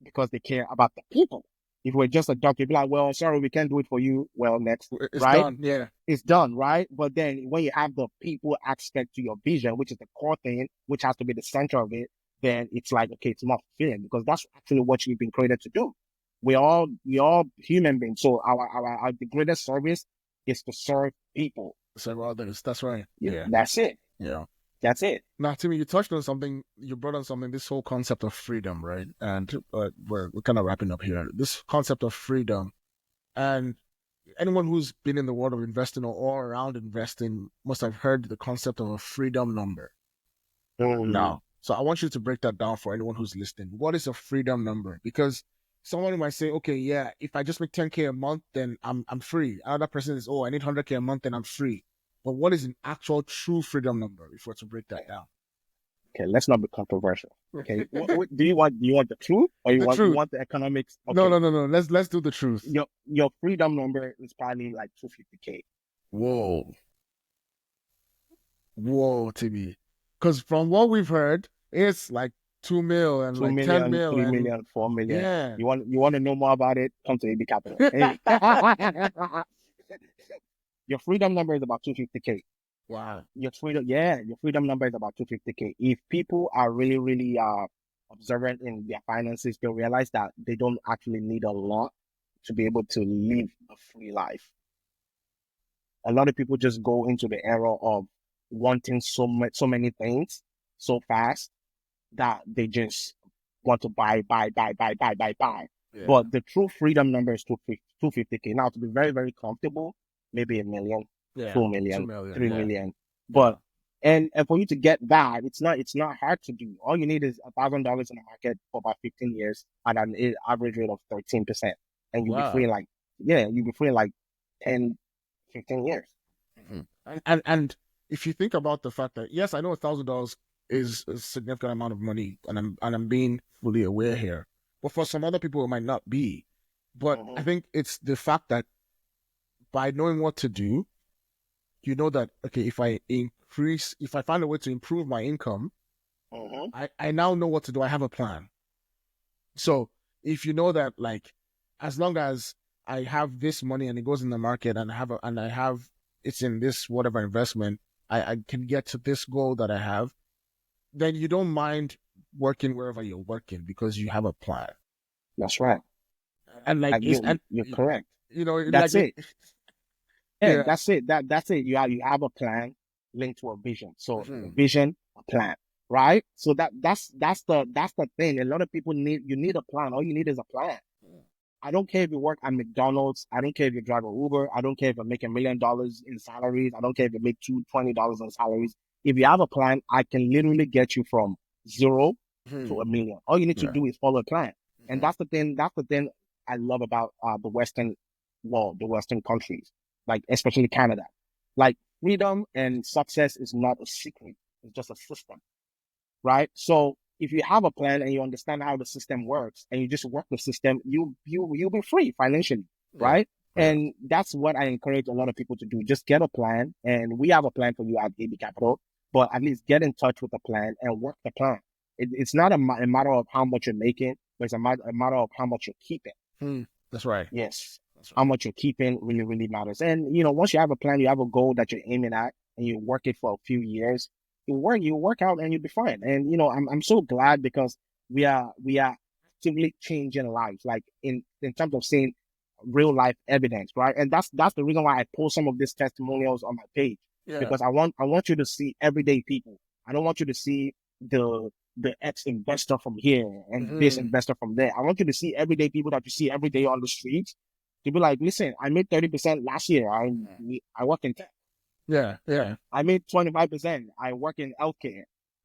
because they care about the people. If we're just a doctor, you'd be like, well, sorry, we can't do it for you. Well, next, It's right? done. Yeah. It's done, right? But then when you have the people aspect to your vision, which is the core thing, which has to be the center of it, then it's like, okay, it's more fulfilling because that's actually what you've been created to do. We all human beings. So our the greatest service is to serve people. Several others. That's right. Yeah. That's it. Yeah. That's it. Now, Timmy, you touched on something. You brought on something. This whole concept of freedom, right? And we're kind of wrapping up here. This concept of freedom, and anyone who's been in the world of investing or around investing must have heard the concept of a freedom number. Now, so I want you to break that down for anyone who's listening. What is a freedom number? Because someone might say, okay, yeah, if I just make 10K a month, then I'm free. Another person is, oh, I need 100K a month, then I'm free. But what is an actual true freedom number if we're to break that down? Okay, let's not be controversial. Okay, do you want the truth or The you truth. want the economics? Okay. No. Let's do the truth. Your freedom number is probably like 250K. Whoa, Timmy. Because from what we've heard, it's like 2 mil and 2 like million, 10 mil 3 and million, 4 million. yeah. You want to know more about it? Come to AB Capital. Hey. Your freedom number is about 250K. Wow. Your freedom number is about 250K. If people are really, really observant in their finances, they'll realize that they don't actually need a lot to be able to live a free life. A lot of people just go into the era of wanting so many things so fast that they just want to buy. Yeah. But the true freedom number is 250K. Now, to be very, very comfortable, maybe 1 million, Yeah. 2 million, 2 million, 3 yeah. million. But and for you to get that, it's not hard to do. All you need is $1,000 in the market for about 15 years at an average rate of 13%, and you'll be free you'll be free in like 10, 15 years. Mm-hmm. And if you think about the fact that yes, I know $1,000 is a significant amount of money, and I'm being fully aware here, but for some other people it might not be. But I think it's the fact that by knowing what to do, you know that okay, if I find a way to improve my income, I now know what to do. I have a plan. So if you know that, like, as long as I have this money and it goes in the market and I have it's in this whatever investment, I can get to this goal that I have, then you don't mind working wherever you're working because you have a plan. That's right. And like you're correct. You know, That's like it. Yeah, Yeah. that's it. That's it. You have a plan linked to a vision. So a Mhm. vision, a plan, right? So that's the thing. A lot of people need a plan. All you need is a plan. I don't care if you work at McDonald's. I don't care if you drive an Uber. I don't care if you make $1 million in salaries. I don't care if you make $20 in salaries. If you have a plan, I can literally get you from zero to Mhm. a million. All you need to Yeah. do is follow a plan. And Mhm. that's the thing. That's the thing I love about the Western world, the Western countries, like especially Canada. Like freedom and success is not a secret. It's just a system, right? So if you have a plan and you understand how the system works and you just work the system, you'll be free financially, Yeah. right? Yeah. And that's what I encourage a lot of people to do. Just get a plan, and we have a plan for you at AB Capital, but at least get in touch with the plan and work the plan. It's not a matter of how much you're making, but it's a matter of how much you're keeping. Hmm. That's right. Yes. That's How right. much you're keeping really, really matters. And once you have a plan, you have a goal that you're aiming at and you work it for a few years, you work out and you'll be fine. And I'm so glad because we are actively changing lives, like in terms of seeing real life evidence, right? And that's the reason why I post some of these testimonials on my page. Yeah. Because I want you to see everyday people. I don't want you to see the ex investor from here and this Mhm. investor from there. I want you to see everyday people that you see every day on the streets to be like, listen, I made 30% last year. I work in tech. Yeah. Yeah. I made 25%. I work in healthcare.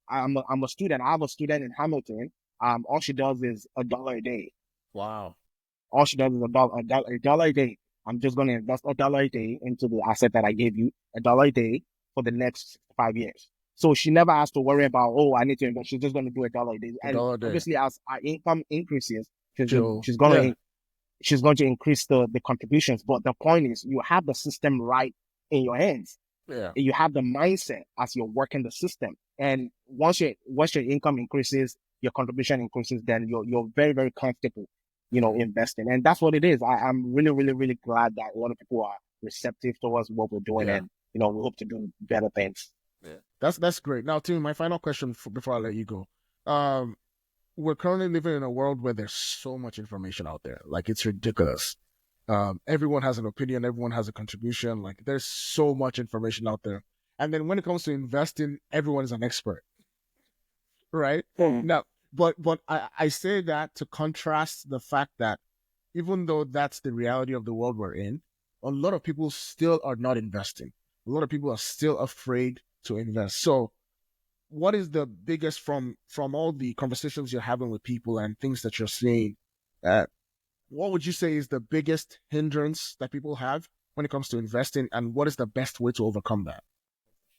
I'm a student. I have a student in Hamilton. All she does is $1 a day. Wow. All she does is a dollar a day. I'm just going to invest $1 a day into the asset that I gave you, $1 a day for the next 5 years. So she never has to worry about, oh, I need to invest. She's just going to do $1 a day. A And dollar a day. obviously, as our income increases, Joe. she's going Yeah. to she's going to increase the contributions. But the point is, you have the system right in your hands. Yeah. You have the mindset as you're working the system. And once your income increases, your contribution increases, then you're very, very comfortable, Mhm. investing. And that's what it is. I'm really, really, really glad that a lot of people are receptive towards what we're doing, Yeah. and we hope to do better things. Yeah. That's great. Now, Tim, my final question before I let you go. Um, we're currently living in a world where there's so much information out there. Like it's ridiculous. Everyone has an opinion. Everyone has a contribution. Like there's so much information out there. And then when it comes to investing, everyone is an expert, right? Hmm. Now, but I say that to contrast the fact that even though that's the reality of the world we're in, a lot of people still are not investing. A lot of people are still afraid to invest. So what is the biggest from all the conversations you're having with people and things that you're seeing? Uh, what would you say is the biggest hindrance that people have when it comes to investing, and what is the best way to overcome that?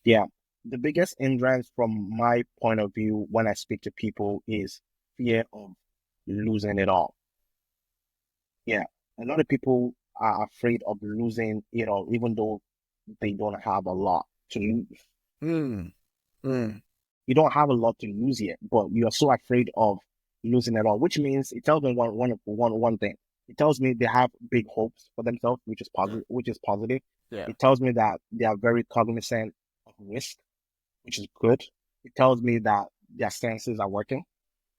Yeah. The biggest hindrance from my point of view when I speak to people is fear of losing it all. Yeah. A lot of people are afraid of losing it all, even though they don't have a lot to lose. Mm, mm, You don't have a lot to lose yet, but you are so afraid of losing it all, which means it tells me one thing. It tells me they have big hopes for themselves, which is yeah, positive, which is positive. yeah. It tells me that they are very cognizant of risk, which is good. It tells me that their senses are working,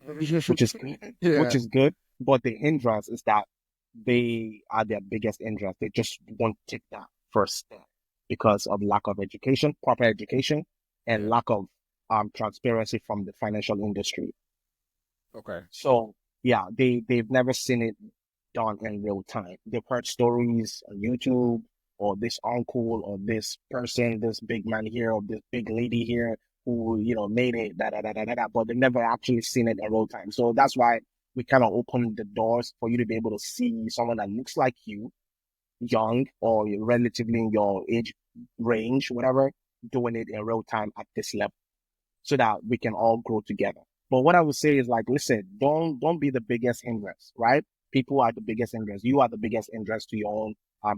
which is good, which Yeah, is good. But the hindrance is that they are their biggest hindrance. They just won't take that first step because of lack of education, proper education, and yeah. lack of transparency from the financial industry. Okay. So yeah, they've never seen it done in real time. They've heard stories on YouTube or this uncle or this person, this big man here or this big lady here who made it, but they've never actually seen it in real time. So that's why we kind of open the doors for you to be able to see someone that looks like you, young or relatively in your age range, whatever, doing it in real time at this level so that we can all grow together. But what I would say is like, listen, don't be the biggest hindrance, right? People are the biggest hindrance. You are the biggest hindrance to your own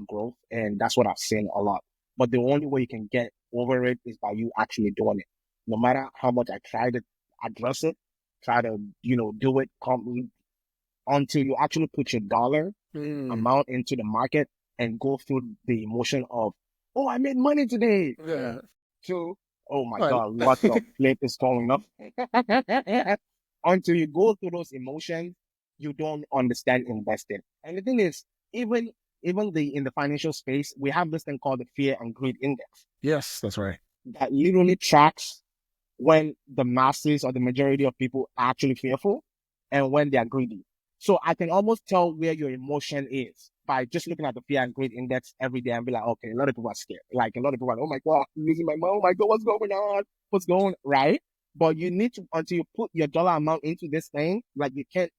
growth, and that's what I've seen a lot. But the only way you can get over it is by you actually doing it. No matter how much I try to address it, try to do it until you actually put your dollar Mm, amount into the market and go through the emotion of, oh, I made money today. yeah. To, oh my Well, God, what the flip is going up? Until you go through those emotions, you don't understand investing. And the thing is, even even in the financial space, we have this thing called the fear and greed index Yes, that's right. that literally tracks when the masses or the majority of people are actually fearful and when they are greedy. So I can almost tell where your emotion is by just looking at the fear and greed index every day and be like, okay, a lot of people are scared. Like a lot of people are, oh my God, I'm losing my money. Oh my God, what's going on? What's going right? But you need to, until you put your dollar amount into this thing, like you can't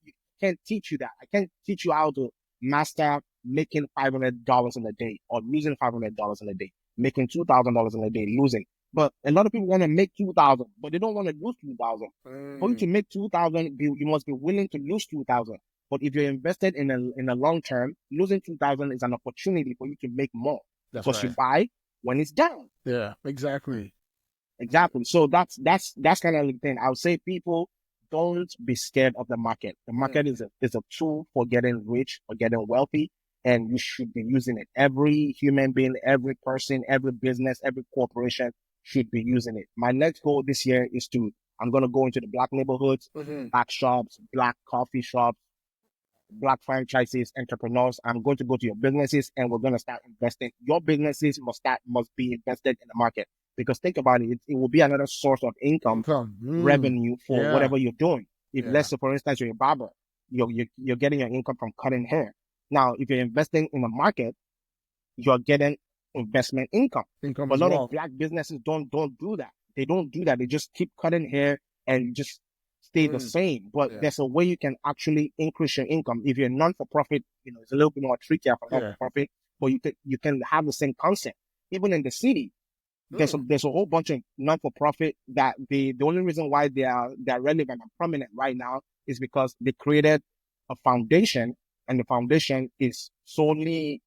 teach you that. I can't teach you how to master making $500 in a day or losing $500 in a day, making $2,000 in a day, losing. But a lot of people want to make 2,000, but they don't want to lose 2,000. For you to make 2,000, you must be willing to lose 2,000. But if you're invested in a long term, losing 2,000 is an opportunity for you to make more That's because you right. buy when it's down. Yeah, exactly. Exactly. So that's kind of the thing. I would say people don't be scared of the market. The market is a tool for getting rich or getting wealthy, and you should be using it. Every human being, every person, every business, every corporation should be using it. My next goal this year is I'm gonna go into the black neighborhoods, black shops, black coffee shops, black franchises, entrepreneurs. I'm going to go to your businesses and we're going to start investing. Your businesses must be invested in the market because think about it, it will be another source of income, Income. revenue for Yeah. whatever you're doing. If Yeah. let's say, for instance, you're a barber, you're getting your income from cutting hair. Now, if you're investing in the market, you're getting investment income. Income But as a lot of well. black businesses don't do that. They don't do that. They just keep cutting hair and just stay the same. But Yeah. there's a way you can actually increase your income. If you're non-for-profit, it's a little bit more trickier for Yeah. non-for-profit, but you can have the same concept. Even in the city, there's a whole bunch of non-for-profit that the only reason why they're relevant and prominent right now is because they created a foundation, and the foundation is solely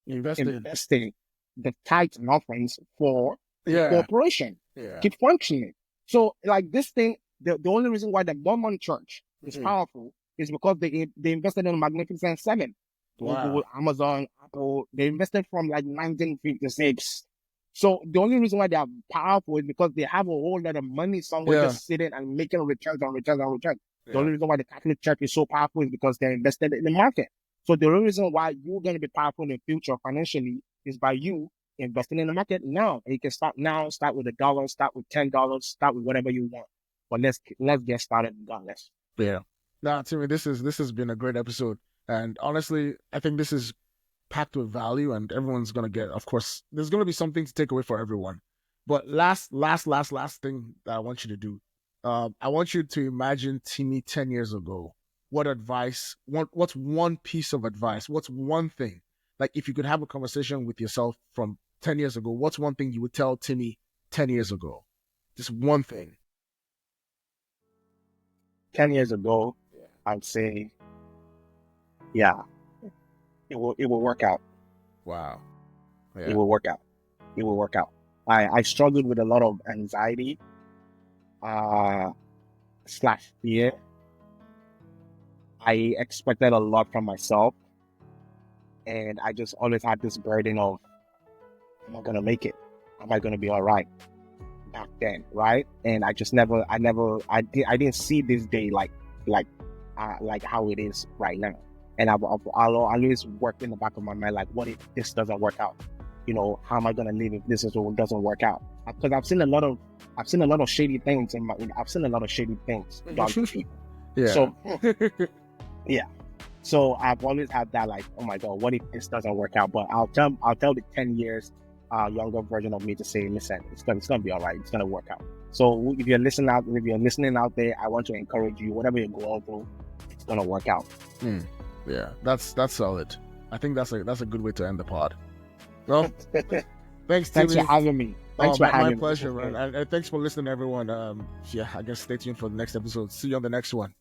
investing the tithes and offerings for the corporation keep functioning. So like this thing, the only reason why the Mormon church is powerful is because they invested in Magnificent Seven. Google, Amazon, Apple, they invested from like 1956. So the only reason why they are powerful is because they have a whole lot of money somewhere just sitting and making returns on returns on returns. The only reason why the Catholic Church is so powerful is because they're invested in the market. So the only reason why you're going to be powerful in the future financially is by you investing in the market now. And you can start now, start with $1, start with $10, start with whatever you want. But let's get started regardless. Yeah. Now, Timmy, this has been a great episode. And honestly, I think this is packed with value and everyone's gonna get, of course, there's gonna be something to take away for everyone. But last thing that I want you to do. I want you to imagine Timmy 10 years ago. What's one piece of advice? What's one thing? Like if you could have a conversation with yourself from 10 years ago, what's one thing you would tell Timmy 10 years ago? Just one thing. 10 years ago, I'd say, yeah, it will work out. Wow. Yeah. It will work out. It will work out. I struggled with a lot of anxiety, slash fear. I expected a lot from myself, and I just always had this burden of, am I gonna make it? Am I gonna be all right? Back then, right? And I just I didn't see this day like how it is right now. And I'll always work in the back of my mind, like, what if this doesn't work out? How am I gonna live if this doesn't work out? Because I've seen a lot of shady things I've seen a lot of shady things done to people. Yeah. So yeah. So I've always had that, like, oh my God, what if this doesn't work out? But I'll tell the 10 years younger version of me to say, listen, it's gonna be all right. It's gonna work out. So if you're listening out there, I want to encourage you. Whatever you're going through, it's gonna work out. Yeah, that's solid. I think that's a good way to end the pod. Well, thanks, Timmy. Thanks for having me. My pleasure, man. And thanks for listening, everyone. I guess stay tuned for the next episode. See you on the next one.